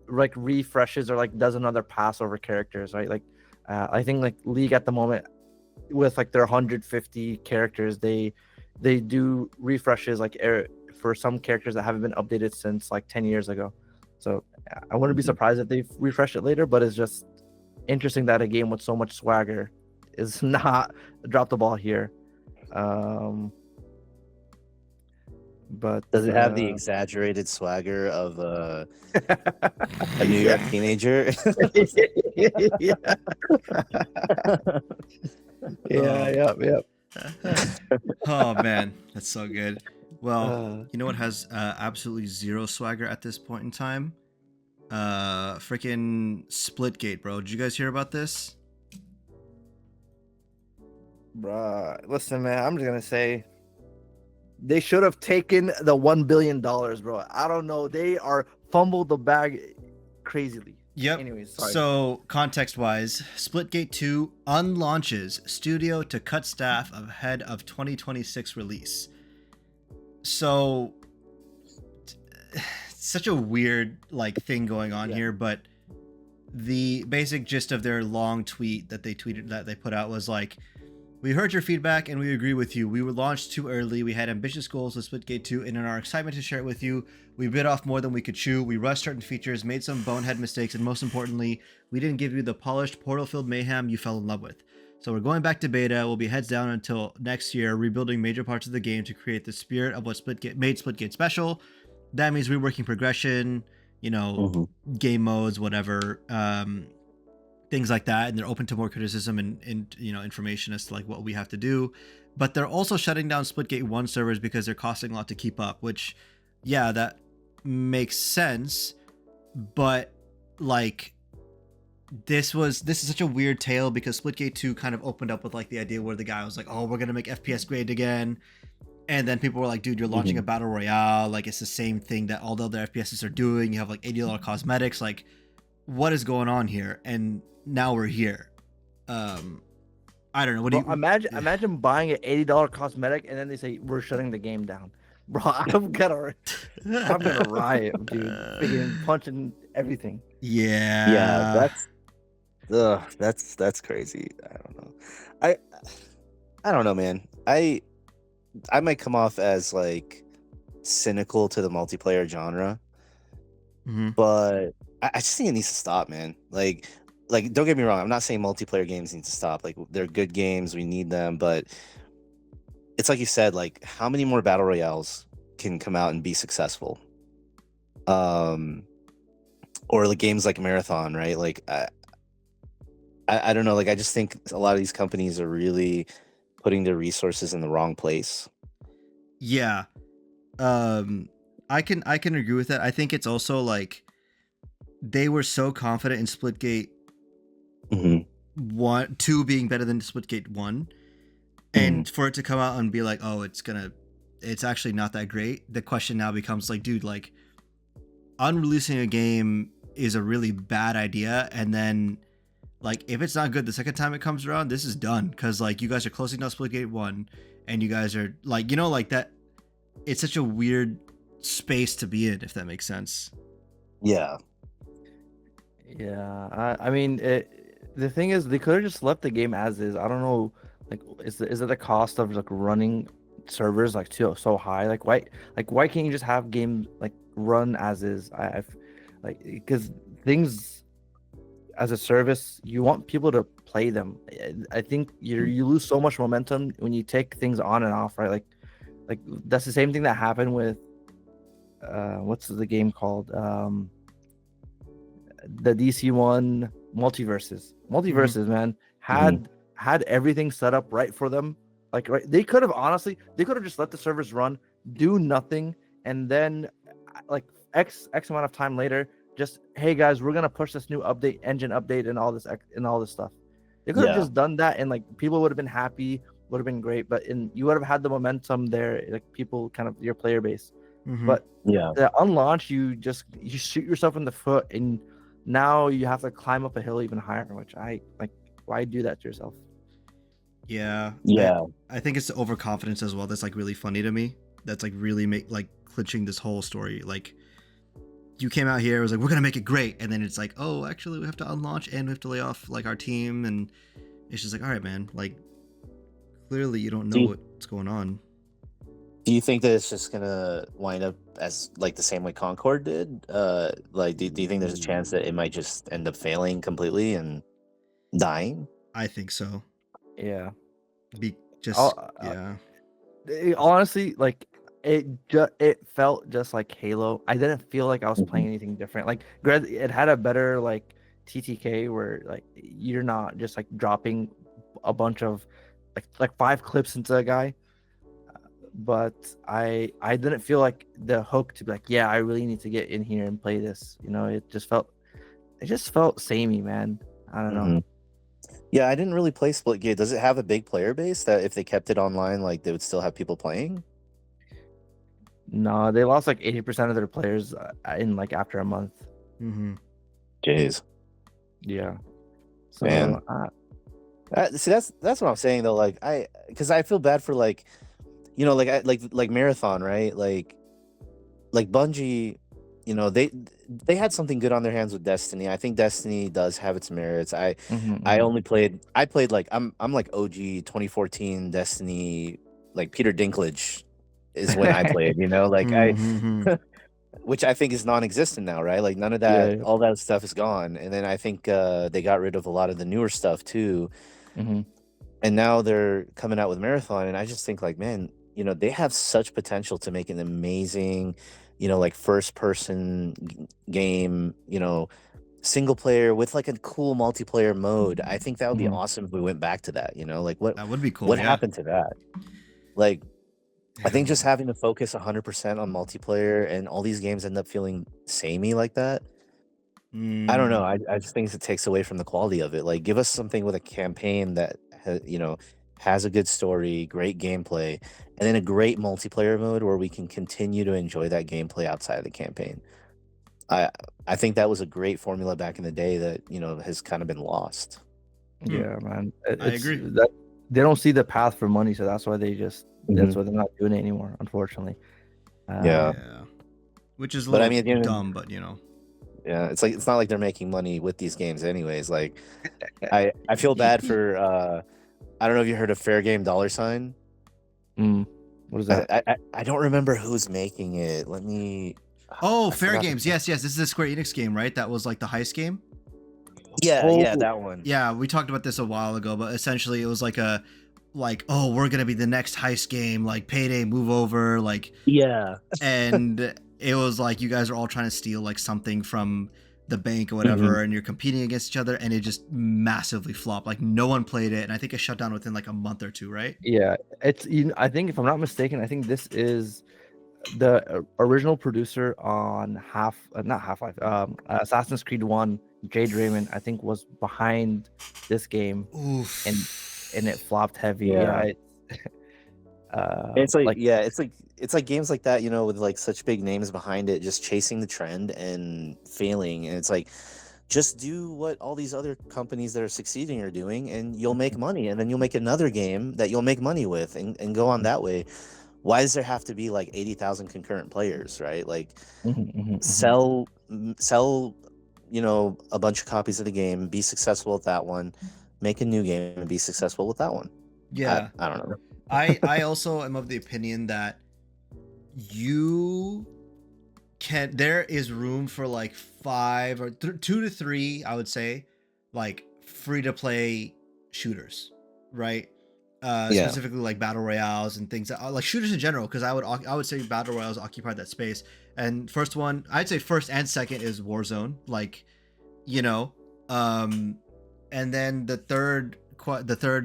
Speaker 1: like refreshes or like does another pass over characters, right? Like I think like League at the moment with like their 150 characters, they do refreshes like for some characters that haven't been updated since like 10 years ago. So I wouldn't be surprised if they refresh it later, but it's just interesting that a game with so much swagger is not drop the ball here. But
Speaker 2: does it have the exaggerated swagger of a New York teenager?
Speaker 1: Yep.
Speaker 3: Oh man, that's so good. Well, you know what has absolutely zero swagger at this point in time? Freaking Splitgate, bro. Did you guys hear about this?
Speaker 1: Bruh, listen, man, I'm just gonna say they should have taken the $1 billion, bro. I don't know. They are fumbled the bag crazily.
Speaker 3: Yep.
Speaker 1: Anyways, sorry.
Speaker 3: So, context-wise, Splitgate 2 unlaunches studio to cut staff ahead of 2026 release. So, such a weird like thing going on here, but the basic gist of their long tweet that they put out was like, we heard your feedback and we agree with you. We were launched too early. We had ambitious goals with Splitgate 2, and in our excitement to share it with you, we bit off more than we could chew. We rushed certain features, made some bonehead mistakes, and most importantly, we didn't give you the polished portal-filled mayhem you fell in love with. So we're going back to beta. We'll be heads down until next year, rebuilding major parts of the game to create the spirit of what made Splitgate special. That means reworking progression, game modes, whatever. things like that, and they're open to more criticism and information as to like what we have to do. But they're also shutting down Splitgate 1 servers because they're costing a lot to keep up, which that makes sense. But like this is such a weird tale because Splitgate 2 kind of opened up with like the idea where the guy was like, oh, we're gonna make FPS great again. And then people were like, dude, you're launching a battle royale. Like, it's the same thing that all the other FPSs are doing. You have like $80 cosmetics. Like, what is going on here? And now we're here. I don't know. What do you
Speaker 1: imagine buying an $80 cosmetic and then they say we're shutting the game down, bro? I'm gonna riot, dude. Freaking punching everything.
Speaker 3: Yeah.
Speaker 2: That's crazy. I don't know. I don't know, man. I might come off as like cynical to the multiplayer genre, but I just think it needs to stop, man. Like don't get me wrong, I'm not saying multiplayer games need to stop. Like, they're good games, we need them, but it's like you said, like, how many more battle royales can come out and be successful? Or like games like Marathon, right? Like, I don't know. Like, I just think a lot of these companies are really putting their resources in the wrong place.
Speaker 3: Yeah. I can agree with that. I think it's also like they were so confident in Splitgate 2 being better than Splitgate 1, and for it to come out and be like, oh, it's actually not that great. The question now becomes like, dude, like, unreleasing a game is a really bad idea, and then like if it's not good the second time it comes around, this is done, because like you guys are closing down Splitgate 1 and you guys are like, like that. It's such a weird space to be in, if that makes sense.
Speaker 1: Yeah. I mean, the thing is, they could have just left the game as is. I don't know, like, is it the cost of like running servers like so high? Like, why can't you just have games like run as is? I've like, because things as a service, you want people to play them. I think you lose so much momentum when you take things on and off, right? Like that's the same thing that happened with what's the game called? The DC one, Multiverses, man, had everything set up right for them. Like, right, they could have just let the servers run, do nothing, and then like X amount of time later, just, hey guys, we're gonna push this new engine update and all this stuff. They could have just done that, and like people would have been happy, would have been great. But you would have had the momentum there, like people, kind of your player base. But the unlaunch, you shoot yourself in the foot, and now you have to climb up a hill even higher, which I like. Why do that to yourself?
Speaker 3: Yeah. I think it's the overconfidence as well that's like really funny to me. That's like really clinching this whole story. Like, you came out here, it was like, we're gonna make it great, and then it's like, oh, actually we have to unlaunch and we have to lay off like our team, and it's just like, all right, man, like, clearly you don't know what's going on.
Speaker 2: Do you think that it's just gonna wind up as like the same way Concord did? Like, do you think there's a chance that it might just end up failing completely and dying?
Speaker 3: I think so.
Speaker 1: Yeah.
Speaker 3: Honestly,
Speaker 1: like, it felt just like Halo. I didn't feel like I was playing anything different. Like, it had a better like TTK where like you're not just like dropping a bunch of like 5 clips into a guy. But I didn't feel like the hook to be like, yeah, I really need to get in here and play this. It just felt samey, man. I don't know.
Speaker 2: Yeah, I didn't really play Splitgate. Does it have a big player base that if they kept it online, like they would still have people playing?
Speaker 1: No, they lost like 80% of their players in like after a month.
Speaker 2: Jeez.
Speaker 1: Yeah. So,
Speaker 2: man. See, that's what I'm saying though. Like, because I feel bad for like, like Marathon, right? Like Bungie, they had something good on their hands with Destiny. I think Destiny does have its merits. I played like I'm like OG 2014 Destiny, like Peter Dinklage is when I played, like which I think is non-existent now, right? Like none of that, all that stuff is gone. And then I think they got rid of a lot of the newer stuff too. And now they're coming out with Marathon, and I just think like, man, they have such potential to make an amazing, like first person game, single player with like a cool multiplayer mode. I think that would be
Speaker 1: Mhm.
Speaker 2: awesome if we went back to that. You know, like what
Speaker 3: That would be cool.
Speaker 2: what
Speaker 3: Yeah.
Speaker 2: happened to that? Like, I think just
Speaker 3: Damn.
Speaker 2: having to focus 100% on multiplayer and all these games end up feeling samey like that. I don't know.
Speaker 3: Mm.
Speaker 2: I just think it takes away from the quality of it. Like, give us something with a campaign that has a good story, great gameplay, and then a great multiplayer mode where we can continue to enjoy that gameplay outside of the campaign. I I think that was a great formula back in the day that has kind of been lost.
Speaker 1: Yeah, man.
Speaker 3: I agree.
Speaker 1: That they don't see the path for money, so that's why that's
Speaker 2: Mhm.
Speaker 1: why they're not doing it anymore, unfortunately.
Speaker 2: Yeah.
Speaker 3: Yeah. Which is a
Speaker 2: But I
Speaker 3: little
Speaker 2: mean, at the end of
Speaker 3: dumb, but
Speaker 2: yeah, it's not like they're making money with these games anyways. Like, I feel bad for I don't know if you heard of Fair Game Dollar Sign.
Speaker 1: What is that?
Speaker 2: I don't remember who's making it. Let me.
Speaker 3: Oh,
Speaker 2: I
Speaker 3: Fair
Speaker 2: forgot
Speaker 3: Games. Yes. This is a Square Enix game, right? That was like the heist game.
Speaker 2: Yeah,
Speaker 1: Oh.
Speaker 2: that one.
Speaker 3: Yeah, we talked about this a while ago, but essentially it was like oh, we're gonna be the next heist game, like Payday, move over, like,
Speaker 2: Yeah.
Speaker 3: and it was like you guys are all trying to steal like something from the bank or whatever, and you're competing against each other, and it just massively flopped. Like no one played it, and I think it shut down within like a month or two, right?
Speaker 1: Yeah, I think if I'm not mistaken, I think this is the original producer on not Half-Life, Assassin's Creed 1, Jade Raymond, I think was behind this game.
Speaker 3: Oof.
Speaker 1: And it flopped heavy.
Speaker 2: Yeah. It's
Speaker 1: like
Speaker 2: it's like games like that, with like such big names behind it, just chasing the trend and failing. And it's like, just do what all these other companies that are succeeding are doing, and you'll make money. And then you'll make another game that you'll make money with, and go on that way. Why does there have to be like 80,000 concurrent players, right? Like, sell, a bunch of copies of the game, be successful with that one, make a new game and be successful with that one.
Speaker 3: Yeah.
Speaker 2: I don't know.
Speaker 3: I also am of the opinion that there is room for like 5 or 2 to 3, I would say, like free to play shooters, right?
Speaker 2: Yeah.
Speaker 3: Specifically like battle royales and things like shooters in general, because I would say battle royales occupy that space. And I'd say first and second is Warzone, like, and then the third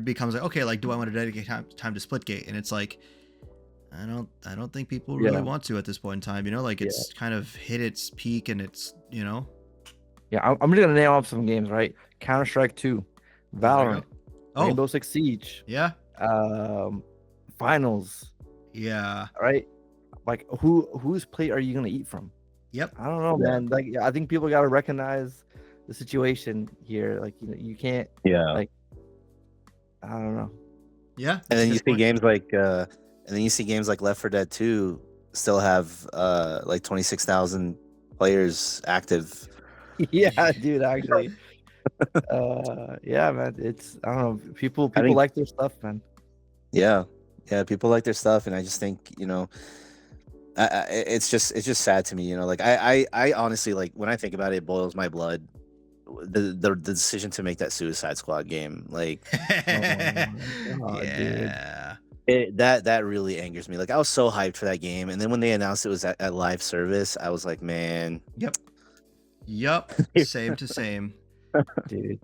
Speaker 3: becomes like, okay, like, do I want to dedicate time to Splitgate? And it's like, I don't think people really want to at this point in time, like it's kind of hit its peak, and it's
Speaker 1: yeah, I'm just gonna name off some games, right? Counter-Strike 2, Valorant, Rainbow Six Siege, Finals, right? Like, whose plate are you gonna eat from?
Speaker 3: Yep.
Speaker 1: I don't know, man. Like, I think people gotta recognize the situation here. Like, you can't. Like, I don't know.
Speaker 3: Yeah.
Speaker 2: And then you see games like Left 4 Dead 2 still have like 26,000 players active.
Speaker 1: Yeah, dude, actually. Yeah, man. I don't know. People like their stuff, man.
Speaker 2: Yeah, people like their stuff, and I just think, it's just sad to me, like I honestly, like, when I think about it, it boils my blood. The decision to make that Suicide Squad game, like, that really angers me. Like, I was so hyped for that game, and then when they announced it was at live service, I was like, man.
Speaker 3: Yep. Same to same.
Speaker 1: Dude.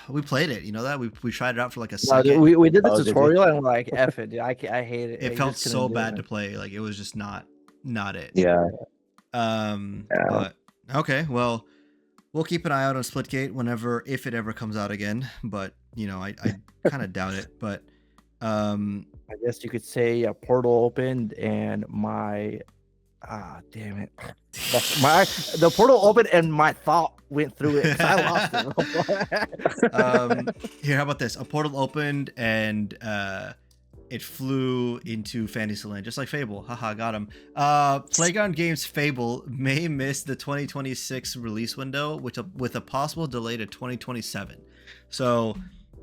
Speaker 3: We played it, that we tried it out for like a second.
Speaker 1: We did the tutorial and we're like, F it, dude. I hate it.
Speaker 3: It felt so bad to play. Like, it was just not it. But okay, well, we'll keep an eye out on Splitgate if it ever comes out again. But I kind of doubt it. But
Speaker 1: I guess you could say a portal opened and damn it. The portal opened and my thought went through it because I lost
Speaker 3: it. Here, how about this? A portal opened and it flew into Fantasyland, just like Fable. Haha, got him. Playground Games Fable may miss the 2026 release window, with a possible delay to 2027. So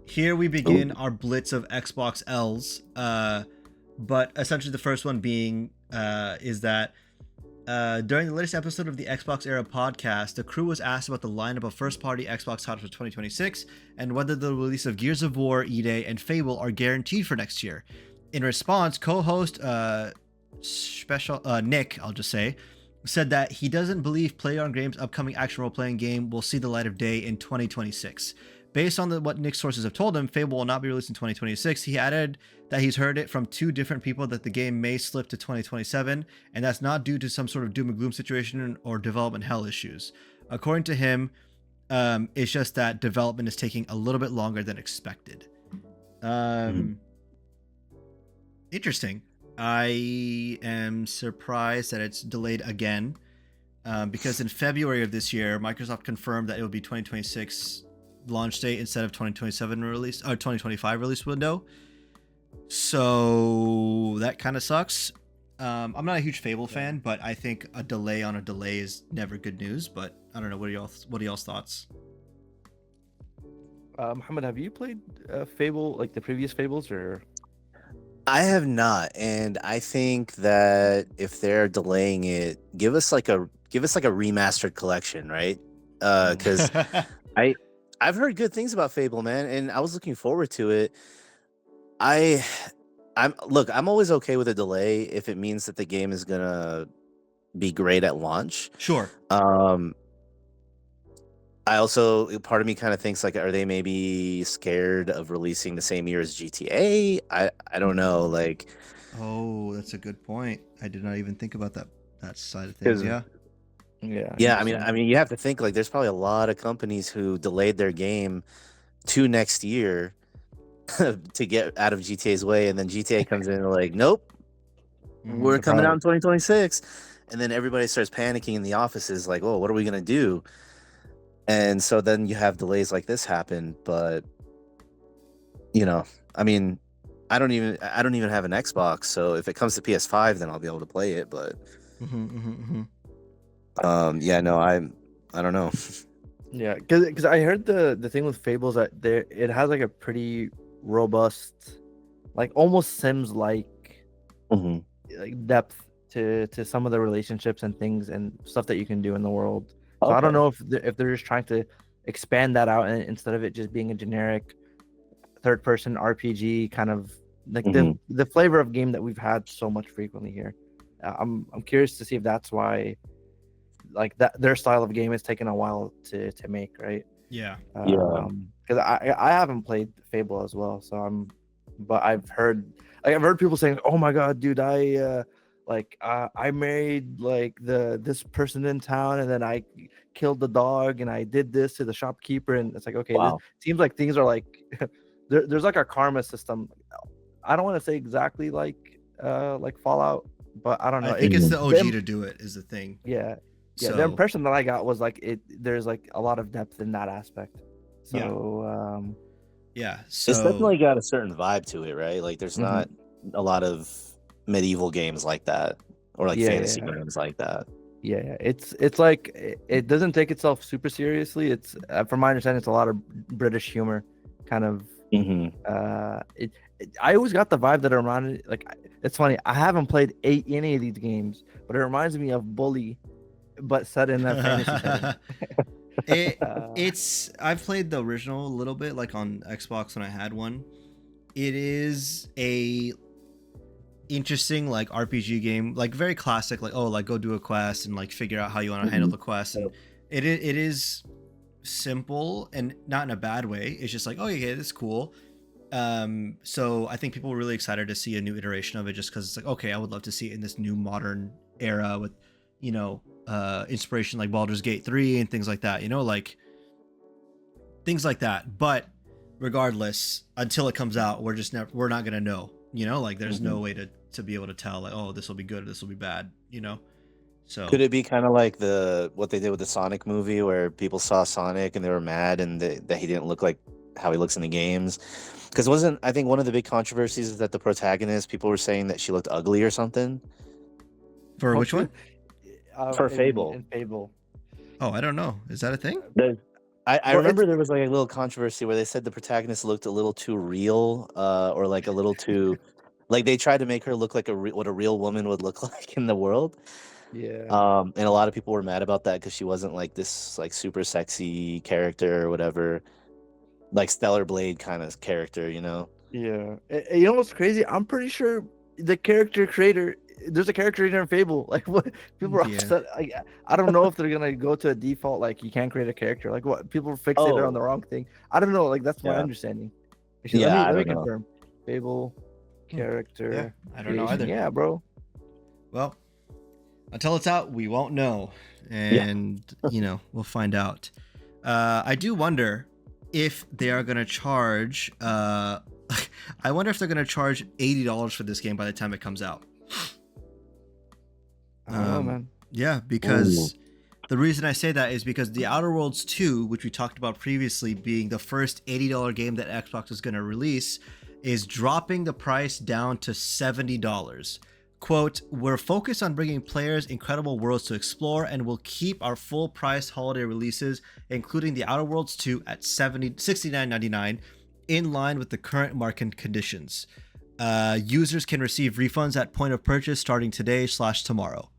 Speaker 3: here we begin our blitz of Xbox L's. But essentially the first one being is that during the latest episode of the Xbox Era podcast, the crew was asked about the lineup of first-party Xbox titles for 2026 and whether the release of Gears of War, E-Day, and Fable are guaranteed for next year. In response, co-host Nick, I'll just say, said that he doesn't believe PlayerUnknown's upcoming action role-playing game will see the light of day in 2026. Based on what Nick's sources have told him, Fable will not be released in 2026. He added that he's heard it from 2 different people that the game may slip to 2027, and that's not due to some sort of doom and gloom situation or development hell issues. According to him, it's just that development is taking a little bit longer than expected. Interesting. I am surprised that it's delayed again, because in February of this year, Microsoft confirmed that it will be 2026 launch date instead of 2027 release or 2025 release window. So that kind of sucks. I'm not a huge Fable fan, but I think a delay on a delay is never good news. But I don't know. What are y'all's thoughts?
Speaker 1: Muhammad, have you played Fable, like the previous Fables, or?
Speaker 2: I have not, and I think that if they're delaying it, give us like a remastered collection, right? Because I've heard good things about Fable, man, and I was looking forward to it. I'm always okay with a delay if it means that the game is gonna be great at launch.
Speaker 3: Sure.
Speaker 2: I also, part of me kind of thinks like, are they maybe scared of releasing the same year as GTA? I don't know. Like,
Speaker 3: oh, that's a good point. I did not even think about that side of things. Yeah.
Speaker 2: Yeah. I mean, you have to think like there's probably a lot of companies who delayed their game to next year to get out of GTA's way, and then GTA comes in and like, nope, we're coming out in 2026, and then everybody starts panicking in the offices, like, oh, what are we gonna do? And so then you have delays like this happen. But I mean, I don't even have an Xbox, so if it comes to PS5, then I'll be able to play it. But yeah, no, I don't know.
Speaker 1: Yeah, because I heard the thing with Fables that it has like a pretty robust, like almost Sims like depth to some of the relationships and things and stuff that you can do in the world. So I don't know if they're just trying to expand that out, and instead of it just being a generic third-person RPG kind of like the flavor of game that we've had so much frequently here. I'm curious to see if that's why, like that their style of game is taking a while to make, right?
Speaker 3: Yeah.
Speaker 1: Because I haven't played Fable as well, so but I've heard people saying, "Oh my god, dude, I married like this person in town, and then I killed the dog, and I did this to the shopkeeper," and it's like, okay,
Speaker 2: Wow.
Speaker 1: this seems like things are like there's like a karma system. I don't want to say exactly like Fallout, but I don't know.
Speaker 3: I think it's the OG to do it is the thing.
Speaker 1: Yeah. The impression that I got was like there's like a lot of depth in that aspect. So
Speaker 2: so it's definitely got a certain vibe to it, right? Like there's not a lot of medieval games like that, or like fantasy games like that.
Speaker 1: It's like it doesn't take itself super seriously. It's from my understanding, it's a lot of British humor kind of. I always got the vibe that it reminded, like, it's funny, I haven't played any of these games, but it reminds me of Bully, but set in a fantasy setting.
Speaker 3: I've played the original a little bit, like on Xbox when I had one. It is a interesting like RPG game, like very classic, like go do a quest and like figure out how you want to handle the quest, and it is simple and not in a bad way. It's just like, oh yeah, that's cool. So I think people were really excited to see a new iteration of it, just because it's like, okay, I would love to see it in this new modern era with inspiration like Baldur's Gate 3 and things like that, like things like that. But regardless, until it comes out, we're not gonna know, like there's no way to be able to tell, like, oh, this will be good or this will be bad, So
Speaker 2: could it be kind of like what they did with the Sonic movie, where people saw Sonic and they were mad and that he didn't look like how he looks in the games? Because I think one of the big controversies is that the protagonist, people were saying that she looked ugly or something.
Speaker 3: For which one?
Speaker 2: For Fable.
Speaker 1: In Fable.
Speaker 3: Oh, I don't know. Is that a thing?
Speaker 2: I remember there was like a little controversy where they said the protagonist looked a little too real, or like a little too, like they tried to make her look like what a real woman would look like in the world.
Speaker 1: Yeah.
Speaker 2: And a lot of people were mad about that because she wasn't like this like super sexy character or whatever, like Stellar Blade kind of character,
Speaker 1: Yeah. You know what's crazy? I'm pretty sure the character creator there's a character in Fable. Like, what people are
Speaker 3: Yeah.
Speaker 1: upset. Like, I don't know if they're gonna go to a default like you can't create a character. Like, what people are fixated on the wrong thing. I don't know. Like, that's my
Speaker 2: Yeah.
Speaker 1: understanding. Actually,
Speaker 2: Yeah, I
Speaker 1: let me
Speaker 2: don't know.
Speaker 1: confirm. Fable character.
Speaker 3: Yeah, I don't know
Speaker 1: creation.
Speaker 3: either.
Speaker 1: Yeah, bro.
Speaker 3: Well, until it's out, we won't know, and we'll find out. I do wonder if they are gonna charge. I wonder if they're gonna charge $80 for this game by the time it comes out.
Speaker 1: I don't know, man.
Speaker 3: Yeah, because the reason I say that is because The Outer Worlds 2, which we talked about previously, being the first $80 game that Xbox is going to release, is dropping the price down to $70. Quote, "We're focused on bringing players incredible worlds to explore and will keep our full price holiday releases, including The Outer Worlds 2 at $69.99, in line with the current market conditions. Users can receive refunds at point of purchase starting today/tomorrow."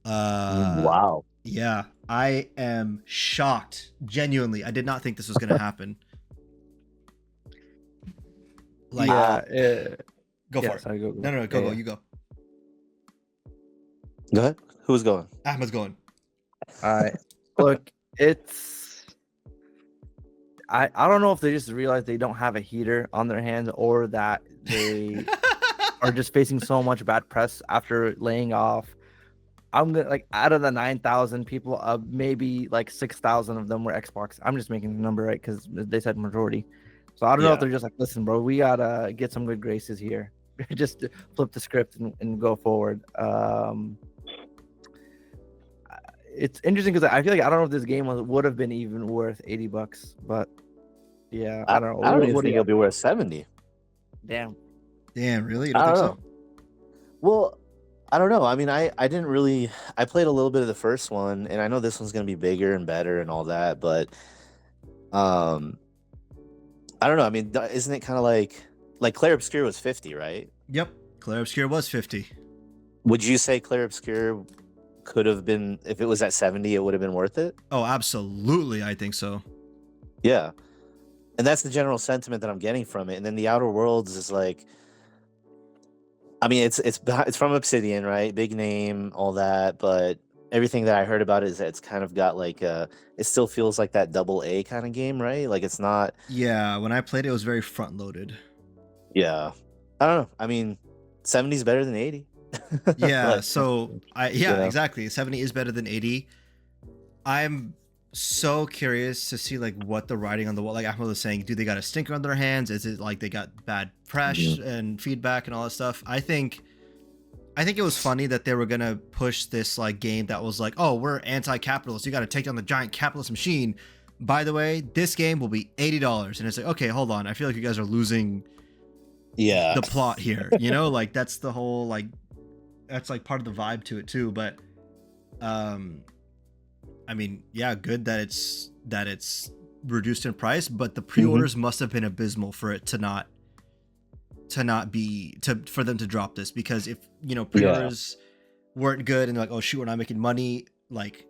Speaker 2: Wow.
Speaker 3: Yeah, I am shocked. Genuinely, I did not think this was going to happen. Like, go for it.
Speaker 1: Sorry, go.
Speaker 3: No, go. You go.
Speaker 2: Go ahead. Who's going?
Speaker 3: Ahmed's going.
Speaker 1: All right. Look, it's. I don't know if they just realize they don't have a heater on their hands or that they are just facing so much bad press after laying off. I'm gonna like out of the 9,000 people, maybe like 6,000 of them were Xbox. I'm just making the number right because they said majority. So I don't know if they're just like, listen, bro, we gotta get some good graces here. Just flip the script and go forward. It's interesting because I feel like I don't know if this game would have been even worth $80, but yeah, I don't know.
Speaker 2: I don't even think it'll be worth 70.
Speaker 1: Damn,
Speaker 3: really? You don't think so?
Speaker 2: Well, I don't know. I mean, I didn't really. I played a little bit of the first one, and I know this one's gonna be bigger and better and all that, but I don't know. I mean, isn't it kind of like Clair Obscur was 50, right?
Speaker 3: Yep, Clair Obscur was 50.
Speaker 2: Would you say Clair Obscur could have been, if it was at 70, it would have been worth it?
Speaker 3: Oh, absolutely, I think so.
Speaker 2: Yeah, and that's the general sentiment that I'm getting from it. And then The Outer Worlds is like, I mean, it's from Obsidian, right? Big name, all that, but everything that I heard about it is that it's kind of got like it still feels like that AA kind of game, right? Like it's not.
Speaker 3: Yeah, when I played it, it was very front loaded.
Speaker 2: Yeah, I don't know. I mean, 70 is better than 80.
Speaker 3: Yeah,
Speaker 2: Like,
Speaker 3: so exactly. 70 is better than 80. I'm so curious to see like what the writing on the wall, like Ahmed was saying, do they got a stinker on their hands? Is it like they got bad press and feedback and all that stuff? I think it was funny that they were gonna push this like game that was like, oh, we're anti-capitalist, you got to take down the giant capitalist machine. By the way, this game will be $80, and it's like, okay, hold on, I feel like you guys are losing the plot here. Like that's the whole like, that's like part of the vibe to it too. But I mean, yeah, good that it's reduced in price, but the pre-orders must have been abysmal for it to not be for them to drop this, because if pre-orders weren't good and they're like, oh shoot, we're not making money, like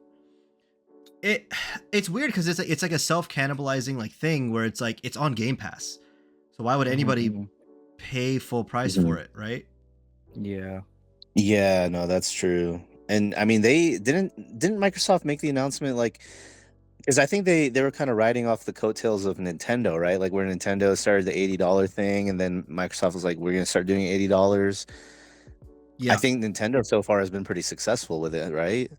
Speaker 3: it's weird because it's like a self-cannibalizing like thing where it's like it's on Game Pass, so why would anybody pay full price for it, right?
Speaker 2: Yeah, no, that's true. And I mean, they didn't Microsoft make the announcement, like, because I think they were kind of riding off the coattails of Nintendo, right? Like where Nintendo started the $80 thing, and then Microsoft was like, we're gonna start doing $80. Yeah, I think Nintendo so far has been pretty successful with it, right?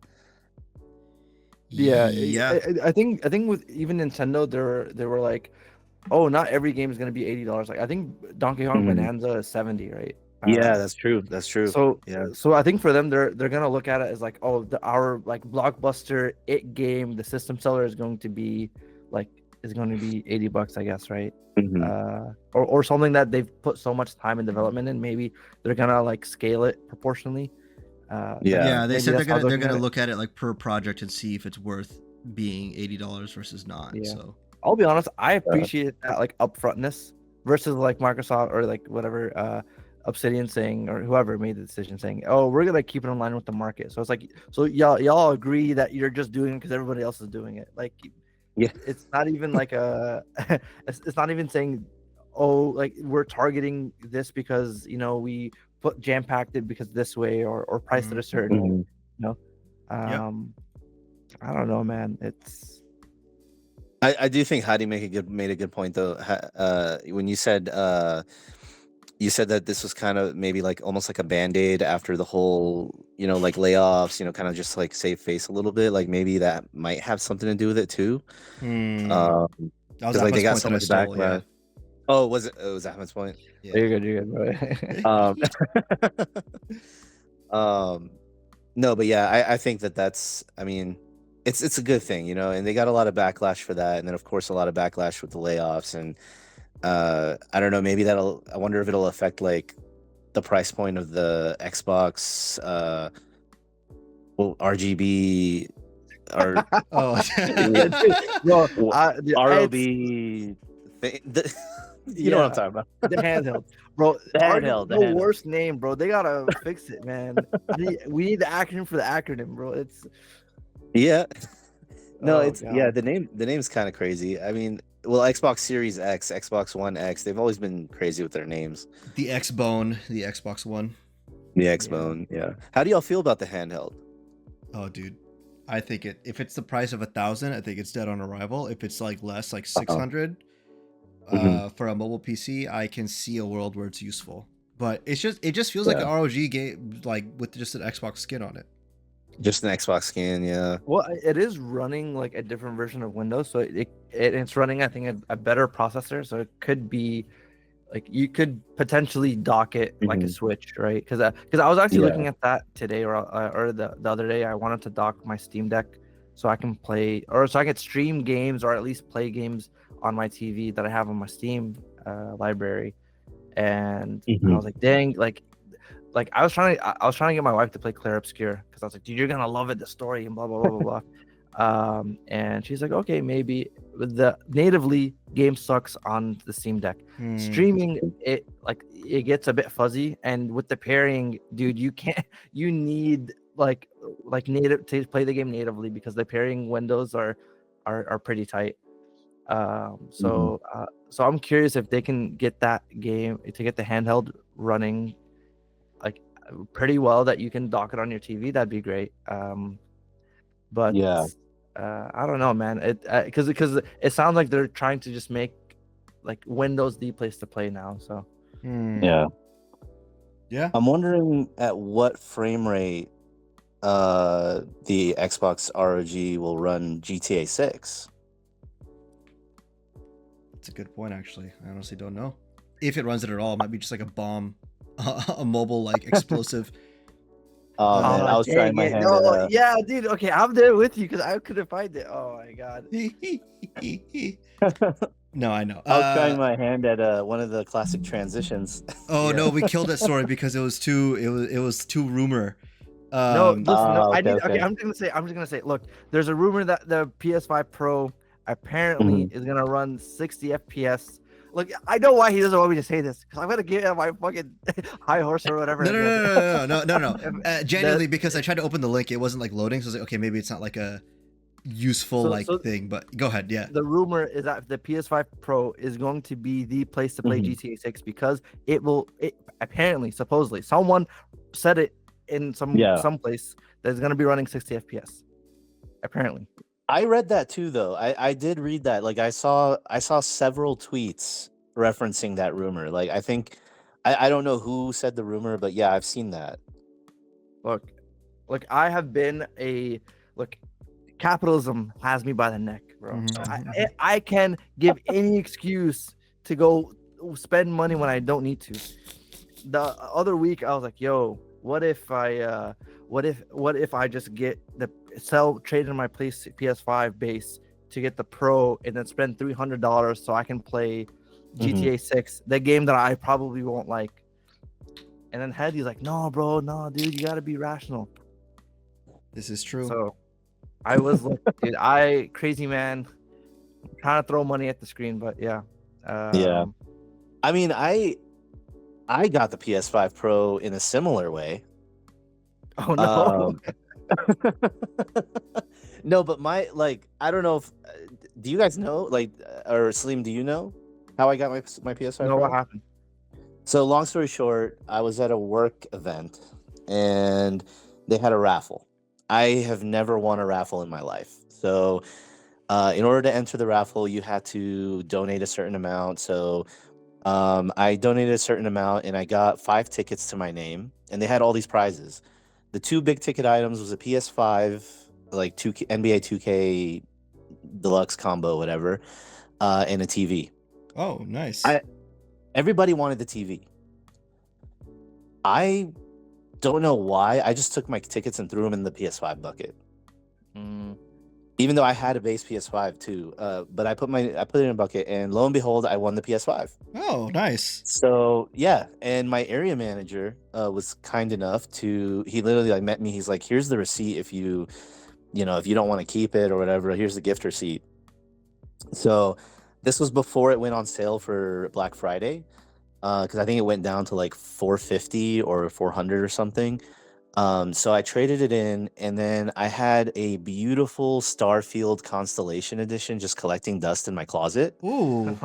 Speaker 1: Yeah. I think with even Nintendo, they were like, oh, not every game is gonna be $80. Like I think Donkey Kong Bonanza is 70, right?
Speaker 2: Yeah, that's true.
Speaker 1: So
Speaker 2: yeah.
Speaker 1: So I think for them, they're gonna look at it as like, oh, our like blockbuster game, the system seller is going to be $80, I guess, right? Or something that they've put so much time and development in. Maybe they're gonna like scale it proportionally.
Speaker 3: They said they're gonna look at it like per project and see if it's worth being $80 versus not. Yeah. So
Speaker 1: I'll be honest, I appreciate that like upfrontness versus like Microsoft or like whatever Obsidian saying, or whoever made the decision saying, oh, we're gonna keep it in line with the market. So it's like, so y'all agree that you're just doing it because everybody else is doing it. Like, it's not even like it's not even saying, oh, like we're targeting this because we put jam packed it because this way or priced it a certain way, you know. I don't know, man. It's
Speaker 2: I do think Hadi made a good point though. When you said that this was kind of maybe like almost like a band-aid after the whole, like layoffs, kind of just like save face a little bit. Like maybe that might have something to do with it too.
Speaker 3: That was
Speaker 2: Because like they got
Speaker 3: Ahmed's
Speaker 2: so
Speaker 3: point
Speaker 2: much
Speaker 3: that I stole,
Speaker 2: backlash. Oh, was it? It was Ahmed's point.
Speaker 3: Yeah.
Speaker 1: you're good, bro.
Speaker 2: No, but yeah, I think that's. I mean, it's a good thing, and they got a lot of backlash for that, and then of course a lot of backlash with the layoffs, and I don't know, maybe I wonder if it'll affect like the price point of the Xbox, RGB or
Speaker 3: Oh,
Speaker 1: Bro,
Speaker 2: ROB thing. You know what I'm talking about.
Speaker 1: The handheld, bro.
Speaker 2: The handheld,
Speaker 1: The worst name, bro. They gotta fix it, man. We need the acronym for the acronym, bro. It's
Speaker 2: yeah. No,
Speaker 1: Oh,
Speaker 2: it's
Speaker 1: God.
Speaker 2: the name's kind of crazy. I mean, well, Xbox Series X, Xbox One X, they've always been crazy with their names.
Speaker 3: the X-Bone, the Xbox One.
Speaker 2: The X-Bone, yeah. How do y'all feel about the handheld?
Speaker 3: Oh, dude. I think if it's the price of 1,000, I think it's dead on arrival. If it's like less, like 600 for a mobile PC, I can see a world where it's useful. But it just feels like an ROG game, like with just an Xbox skin on it.
Speaker 2: Just an Xbox skin, yeah.
Speaker 1: Well, it is running like a different version of Windows, so it's running, I think, a better processor. So it could be like you could potentially dock it like a Switch, right? Because I was actually looking at that today or the other day. I wanted to dock my Steam Deck so I can play or so I could stream games or at least play games on my TV that I have on my Steam library. And I was like, dang, like I was trying to get my wife to play Clair Obscur because I was like, dude, you're gonna love it, the story and blah blah blah blah blah. And she's like, okay, maybe. The natively game sucks on the Steam Deck. Streaming it gets a bit fuzzy, and with the pairing, dude, you need like native to play the game natively because the pairing windows are pretty tight. So I'm curious if they can get that game to get the handheld running like pretty well that you can dock it on your TV. That'd be great. But
Speaker 2: yeah,
Speaker 1: I don't know, man. It because it sounds like they're trying to just make like Windows the place to play now. So
Speaker 2: yeah. I'm wondering at what frame rate the Xbox ROG will run GTA 6.
Speaker 3: That's a good point, actually. I honestly don't know if it runs it at all. It might be just like a bomb, a mobile like explosive.
Speaker 2: Oh man, I was trying my hand.
Speaker 1: Yeah, dude. Okay, I'm there with you because I couldn't find it. Oh my god.
Speaker 3: No, I know.
Speaker 2: I was trying my hand at one of the classic transitions.
Speaker 3: Oh no, we killed that story because it was too rumor.
Speaker 1: No, listen, no, I
Speaker 2: okay,
Speaker 1: did. Okay,
Speaker 2: okay.
Speaker 1: I'm just gonna say. Look, there's a rumor that the PS5 Pro apparently is gonna run 60 FPS. Look, I know why he doesn't want me to say this because I'm gonna give him my fucking high horse or whatever.
Speaker 3: No. Genuinely, because I tried to open the link, it wasn't like loading. So I was like, okay, maybe it's not like a useful thing. But go ahead, yeah.
Speaker 1: The rumor is that the PS5 Pro is going to be the place to play GTA 6 because it apparently, supposedly, someone said it in some place that it's gonna be running 60 FPS. Apparently.
Speaker 2: I read that too, though. I did read that. Like I saw several tweets referencing that rumor. Like I think I don't know who said the rumor, but yeah, I've seen that.
Speaker 1: Look, I have been capitalism has me by the neck, bro. I can give any excuse to go spend money when I don't need to. The other week I was like, yo, what if I just get trade in my PS5 base to get the Pro and then spend $300 so I can play GTA 6, the game that I probably won't like. And then Hedy's like, no, bro, no, dude, you gotta be rational.
Speaker 3: This is true.
Speaker 1: So I was like, dude, crazy man, trying to throw money at the screen, but yeah.
Speaker 2: Yeah. I mean, I got the PS5 Pro in a similar way.
Speaker 1: Oh no.
Speaker 2: No, but I don't know if do you guys know, or Salim, do you know how I got my PS5
Speaker 1: No,
Speaker 2: Pro?
Speaker 1: what happened?
Speaker 2: So long story short, I was at a work event and they had a raffle. I have never won a raffle in my life. So in order to enter the raffle, you had to donate a certain amount. So I donated a certain amount and I got 5 tickets to my name, and they had all these prizes. The two big ticket items was a PS5, like NBA 2K deluxe combo, whatever, and a TV.
Speaker 3: Oh, nice.
Speaker 2: Everybody wanted the TV. I don't know why. I just took my tickets and threw them in the PS5 bucket. Even though I had a base PS5 too, but I put it in a bucket, and lo and behold, I won the PS5.
Speaker 3: Oh, nice.
Speaker 2: So yeah, and my area manager was kind enough to. He literally like met me. He's like, "Here's the receipt if you don't want to keep it or whatever. Here's the gift receipt." So this was before it went on sale for Black Friday, because I think it went down to like 450 or 400 or something. So I traded it in, and then I had a beautiful Starfield Constellation Edition just collecting dust in my closet.
Speaker 3: Ooh.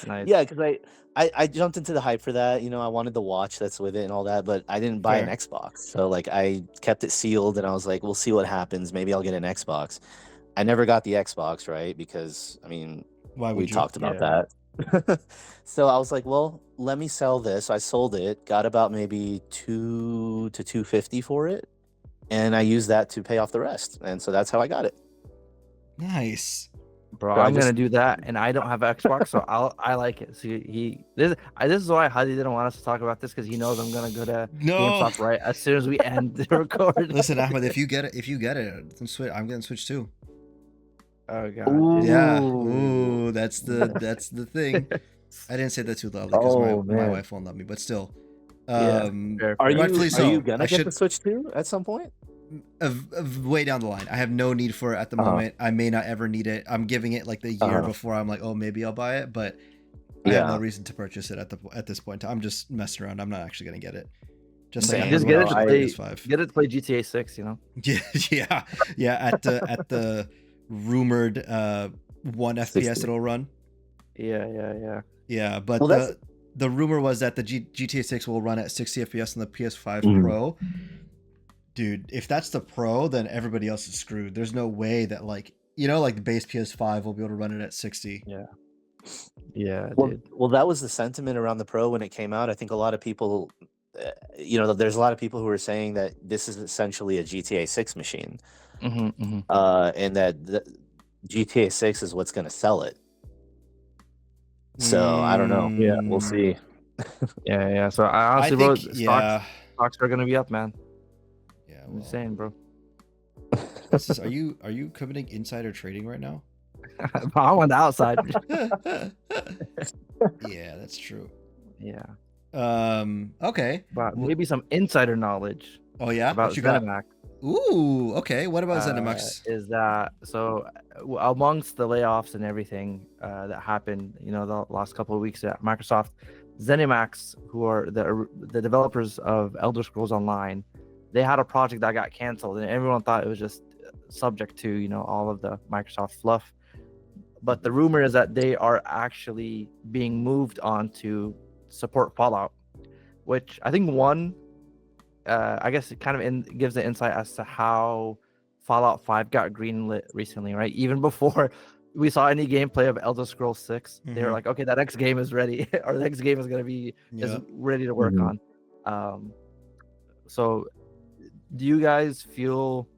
Speaker 1: Nice.
Speaker 2: Yeah, because I jumped into the hype for that. I wanted the watch that's with it and all that, but I didn't buy an
Speaker 3: Fair.
Speaker 2: Xbox. So like I kept it sealed, and I was like, we'll see what happens. Maybe I'll get an Xbox. I never got the Xbox, right? Because I mean,
Speaker 3: Why
Speaker 2: we
Speaker 3: would you?
Speaker 2: talked about
Speaker 1: Yeah.
Speaker 2: that. So I was like, well, let me sell this. I sold it, got about maybe 2 to 250 for it, and I used that to pay off the rest. And so that's how I got it.
Speaker 3: Nice.
Speaker 1: Bro,
Speaker 2: So I
Speaker 1: I'm gonna
Speaker 2: just
Speaker 1: do that, and I don't have an Xbox, so I like it. So this is why Hadi didn't want us to talk about this, because he knows I'm gonna go to
Speaker 3: No.
Speaker 1: GameStop right as soon as we end the record.
Speaker 3: Listen, Ahmed, if you get it, then Switch. I'm getting Switch too.
Speaker 1: Oh god.
Speaker 2: Ooh.
Speaker 3: Yeah. Ooh, that's the thing. I didn't say that too loudly because
Speaker 2: Oh,
Speaker 3: my
Speaker 2: man.
Speaker 3: wife won't let me, but still.
Speaker 1: Yeah, fair,
Speaker 2: Are
Speaker 1: fair.
Speaker 2: you
Speaker 3: Rightfully
Speaker 2: are
Speaker 3: so.
Speaker 2: you gonna
Speaker 3: I
Speaker 2: get
Speaker 3: should
Speaker 2: the Switch too at some point?
Speaker 3: way down the line. I have no need for it at the
Speaker 2: Uh-huh.
Speaker 3: moment. I may not ever need it. I'm giving it like the year
Speaker 2: Uh-huh.
Speaker 3: before I'm like, oh, maybe I'll buy it, but I have no
Speaker 2: Yeah.
Speaker 3: reason to purchase it at this point. I'm just messing around. I'm not actually gonna get it. Just
Speaker 2: Same.
Speaker 3: saying,
Speaker 1: Just
Speaker 3: everyone
Speaker 1: get it
Speaker 3: else
Speaker 1: to
Speaker 3: should buy
Speaker 1: play.
Speaker 3: PS5.
Speaker 1: Get it to play GTA 6.
Speaker 3: Yeah. At the rumored 1 FPS
Speaker 2: 60.
Speaker 3: it'll run.
Speaker 1: Yeah.
Speaker 3: Yeah, but
Speaker 2: Well,
Speaker 3: the rumor was that the GTA 6 will run at 60 FPS on the PS5
Speaker 2: Mhm.
Speaker 3: Pro. Dude, if that's the Pro, then everybody else is screwed. There's no way that like the base PS5 will be able to run it at 60.
Speaker 1: Yeah,
Speaker 2: Well,
Speaker 1: dude.
Speaker 2: well, that was the sentiment around the Pro when it came out. I think a lot of people, there's a lot of people who are saying that this is essentially a GTA 6 machine, and that the GTA 6 is what's going to sell it. So I don't know.
Speaker 1: Yeah.
Speaker 2: We'll see.
Speaker 1: Yeah. So I
Speaker 3: I
Speaker 1: honestly, bro,
Speaker 3: think
Speaker 1: stocks are gonna be up, man.
Speaker 3: Yeah,
Speaker 1: I'm
Speaker 3: well,
Speaker 1: just saying, bro.
Speaker 3: are you committing insider trading right now?
Speaker 1: I'm on the outside.
Speaker 3: Yeah, that's true.
Speaker 1: Yeah.
Speaker 3: Okay.
Speaker 1: But maybe some insider knowledge
Speaker 3: Oh yeah,
Speaker 1: about
Speaker 3: what you got?
Speaker 1: Zenimax.
Speaker 3: Ooh, okay. What about Zenimax?
Speaker 1: Is that so? Amongst the layoffs and everything that happened, the last couple of weeks at Microsoft, Zenimax, who are the developers of Elder Scrolls Online, they had a project that got canceled, and everyone thought it was just subject to all of the Microsoft fluff. But the rumor is that they are actually being moved on to support Fallout, which I think I guess it kind of gives an insight as to how Fallout 5 got greenlit recently, right? Even before we saw any gameplay of Elder Scrolls 6, they were like, okay, that next game is ready, or the next game is going to be is ready to work on. So do you guys feel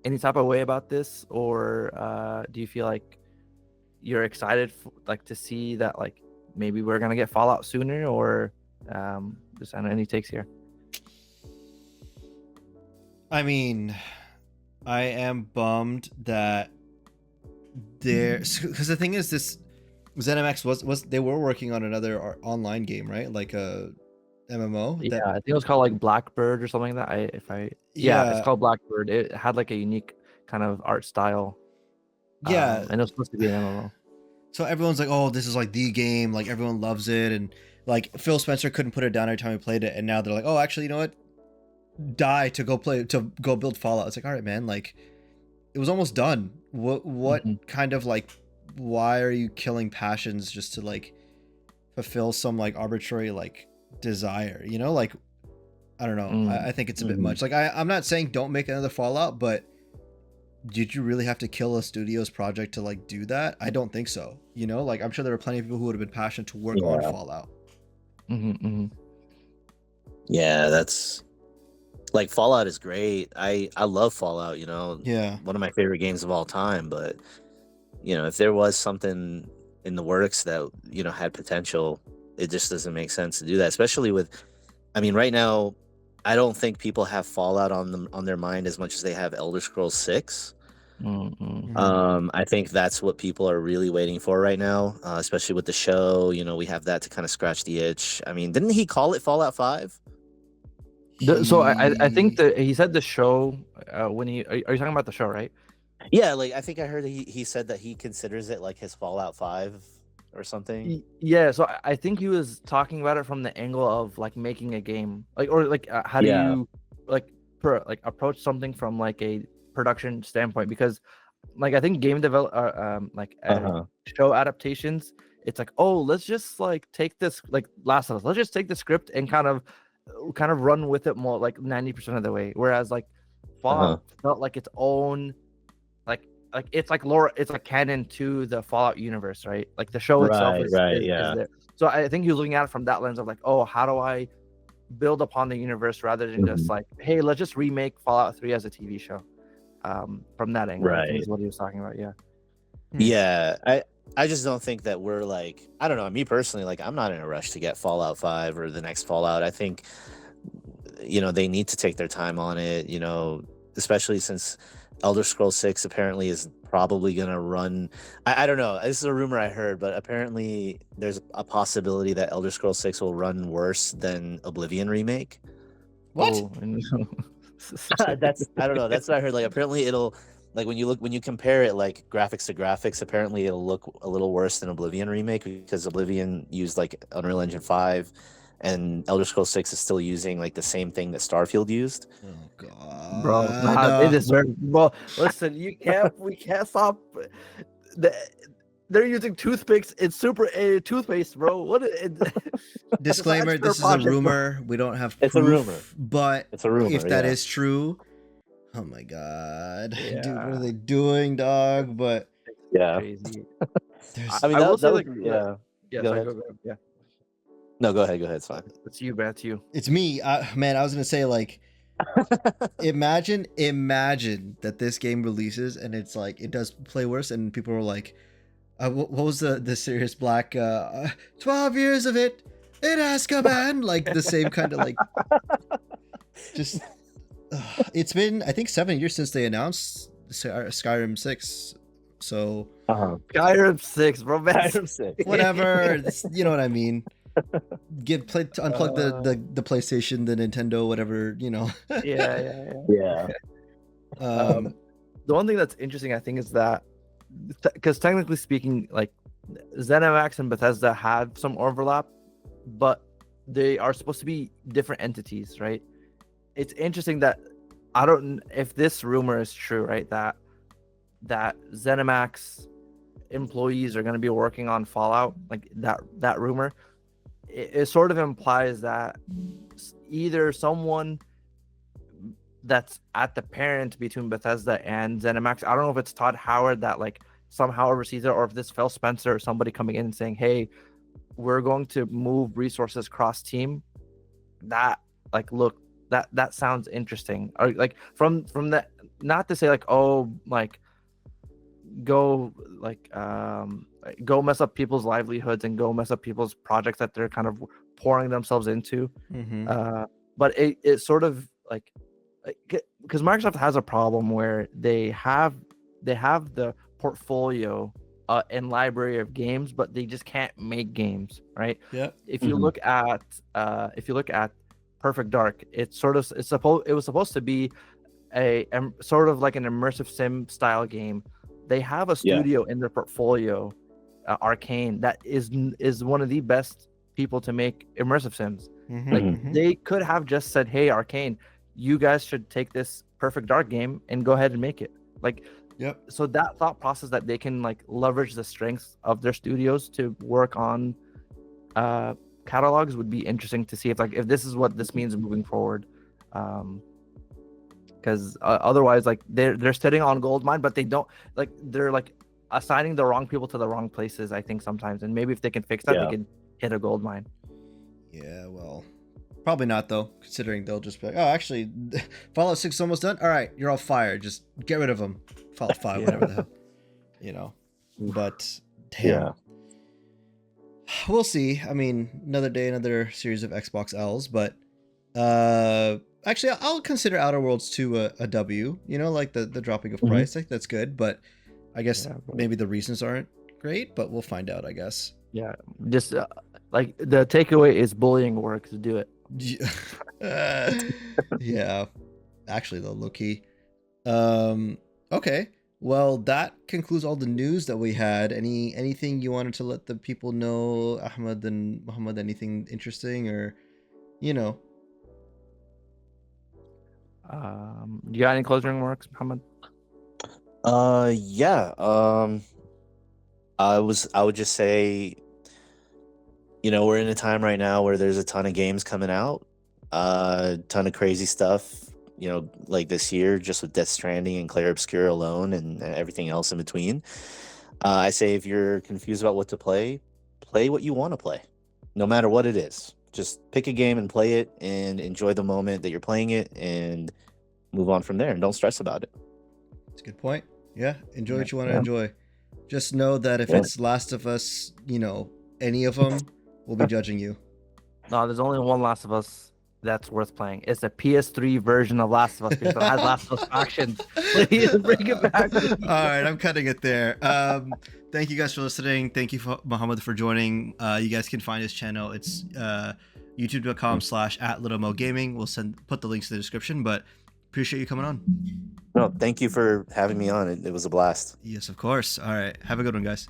Speaker 1: any type of way about this, or do you feel like you're excited to see that maybe we're going to get Fallout sooner, or just I don't know, any takes here?
Speaker 3: I mean, I am bummed that because the thing is, this ZeniMax was they were working on another online game, right? Like a MMO.
Speaker 1: Yeah, I think it was called Blackbird or something like that. It's called Blackbird. It had a unique kind of art style.
Speaker 3: Yeah,
Speaker 1: and it was supposed to be an MMO.
Speaker 3: So everyone's like, "Oh, this is the game. Everyone loves it." And Phil Spencer couldn't put it down every time he played it, and now they're like, "Oh, actually, you know what? Die to go build Fallout." It's like, all right, man. It was almost done. What kind of why are you killing passions just to fulfill some like arbitrary like desire, you know, like I don't know. I think it's a bit much. Like I'm not saying don't make another Fallout, but did you really have to kill a studio's project to like do that? I don't think so. You know, like I'm sure there were plenty of people who would have been passionate to work on Fallout.
Speaker 2: Yeah, that's like Fallout is great. I love Fallout, you know.
Speaker 3: Yeah.
Speaker 2: One of my favorite games of all time, but you know, if there was something in the works that, you know, had potential, it just doesn't make sense to do that, especially with I mean, right now I don't think people have Fallout on their mind as much as they have Elder Scrolls 6. I think that's what people are really waiting for right now, especially with the show. You know, we have that to kind of scratch the itch. I mean, didn't he call it Fallout 5?
Speaker 1: So I think that he said the show when he are you talking about the show, right?
Speaker 2: Yeah, like I think I heard he said that he considers it like his Fallout 5 or something.
Speaker 1: Yeah, so I think he was talking about it from the angle of like making a game, like or like how do you like approach something from like a production standpoint, because like I think game develop show adaptations, it's like, oh, let's just like take this like Last of Us, let's just take the script and kind of run with it more like 90% of the way, whereas like Fallout felt like its own like it's like lore, it's like canon to the Fallout universe, right? Like the show itself is there. So I think he was looking at it from that lens of like, oh, how do I build upon the universe rather than just like, hey, let's just remake Fallout 3 as a TV show. From that angle, I think is what he was talking about.
Speaker 2: Yeah, I just don't think that we're like, I don't know, me personally, like I'm not in a rush to get Fallout 5 or the next Fallout. I think, you know, they need to take their time on it, you know, especially since Elder Scrolls 6 apparently is probably going to run. I don't know. This is a rumor I heard, but apparently there's a possibility that Elder Scrolls 6 will run worse than Oblivion remake.
Speaker 3: What?
Speaker 2: That's I don't know. That's what I heard. Like apparently it'll like when you compare it like graphics to graphics, apparently it'll look a little worse than Oblivion remake because Oblivion used like Unreal Engine 5 and Elder Scrolls 6 is still using like the same thing that Starfield used.
Speaker 3: Oh god,
Speaker 1: bro, they deserve. Well, listen, we can't stop. They're using toothpicks. It's super toothpaste, bro. What?
Speaker 3: Disclaimer: this is a rumor. We don't have proof,
Speaker 2: it's a rumor,
Speaker 3: but
Speaker 2: it's a rumor.
Speaker 3: If that is true, oh my god, dude, what are they doing, dog? But
Speaker 1: crazy.
Speaker 2: I mean, that was,
Speaker 1: yeah.
Speaker 2: No, go ahead. It's fine.
Speaker 1: It's you, man. It's you.
Speaker 3: It's me. Man, I was gonna say like, imagine that this game releases and it's like it does play worse, and people are like, what was the Sirius Black 12 years of it in Azkaban, like the same kind of like, just it's been I think 7 years since they announced Skyrim 6, so
Speaker 1: Skyrim 6, bro, man.
Speaker 2: Skyrim 6.
Speaker 3: Whatever, you know what I mean. Unplug the PlayStation, the Nintendo, whatever, you know.
Speaker 2: Yeah.
Speaker 1: The one thing that's interesting, I think, is that because technically speaking, like Zenimax and Bethesda have some overlap, but they are supposed to be different entities, right? It's interesting that I don't if this rumor is true, right? That Zenimax employees are going to be working on Fallout, like that rumor. It sort of implies that either someone that's at the parent between Bethesda and ZeniMax, I don't know if it's Todd Howard that like somehow oversees it, or if this Phil Spencer or somebody coming in and saying, hey, we're going to move resources cross team. That like, look, that sounds interesting. Or like from that, not to say like, oh, like go mess up people's livelihoods and go mess up people's projects that they're kind of pouring themselves into. But it sort of like because Microsoft has a problem where they have the portfolio and library of games, but they just can't make games, right?
Speaker 3: Yeah.
Speaker 1: If you look at Perfect Dark, it was supposed to be a sort of like an immersive sim style game. They have a studio in their portfolio, Arcane, that is one of the best people to make immersive sims. Like they could have just said, hey, Arcane, you guys should take this Perfect Dark game and go ahead and make it. Like, so that thought process that they can like leverage the strengths of their studios to work on catalogs would be interesting to see if this is what this means moving forward. Because otherwise, like they're sitting on gold mine, but they don't they're like assigning the wrong people to the wrong places. I think sometimes, and maybe if they can fix that, they can hit a gold mine.
Speaker 3: Yeah, well, probably not though, considering they'll just be like, oh, actually, Fallout 6 is almost done. All right, you're all fired. Just get rid of them. Fallout 5, whatever the hell, you know. But damn.
Speaker 2: Yeah.
Speaker 3: We'll see. I mean, another day, another series of Xbox L's, but actually, I'll consider Outer Worlds 2 a W. You know, like the dropping of price. Like, that's good, but I guess maybe the reasons aren't great, but we'll find out, I guess.
Speaker 1: Yeah, just like the takeaway is bullying works. Do it.
Speaker 3: Yeah, actually, though, low key. Okay. Well, that concludes all the news that we had. Anything you wanted to let the people know, Ahmed and Muhammad? Anything interesting, or you know?
Speaker 1: You got any closing remarks, Muhammad?
Speaker 2: Yeah. I would just say, we're in a time right now where there's a ton of games coming out, a ton of crazy stuff. Like this year, just with Death Stranding and Clair Obscur alone, and everything else in between. I say if you're confused about what to play what you want to play, no matter what it is. Just pick a game and play it, and enjoy the moment that you're playing it, and move on from there, and don't stress about it.
Speaker 3: That's a good point. Yeah, enjoy what you want to enjoy. Just know that if it's Last of Us, any of them, we'll be judging you.
Speaker 1: No, there's only one Last of Us that's worth playing. It's a PS3 version of Last of Us because it has Last of Us factions. Please bring it back.
Speaker 3: All right, I'm cutting it there. Thank you guys for listening. Thank you, Muhammad, for joining. You guys can find his channel. It's youtube.com/@littlemogaming. We'll put the links in the description, but appreciate you coming on.
Speaker 2: No, thank you for having me on. It was a blast.
Speaker 3: Yes, of course. All right. Have a good one, guys.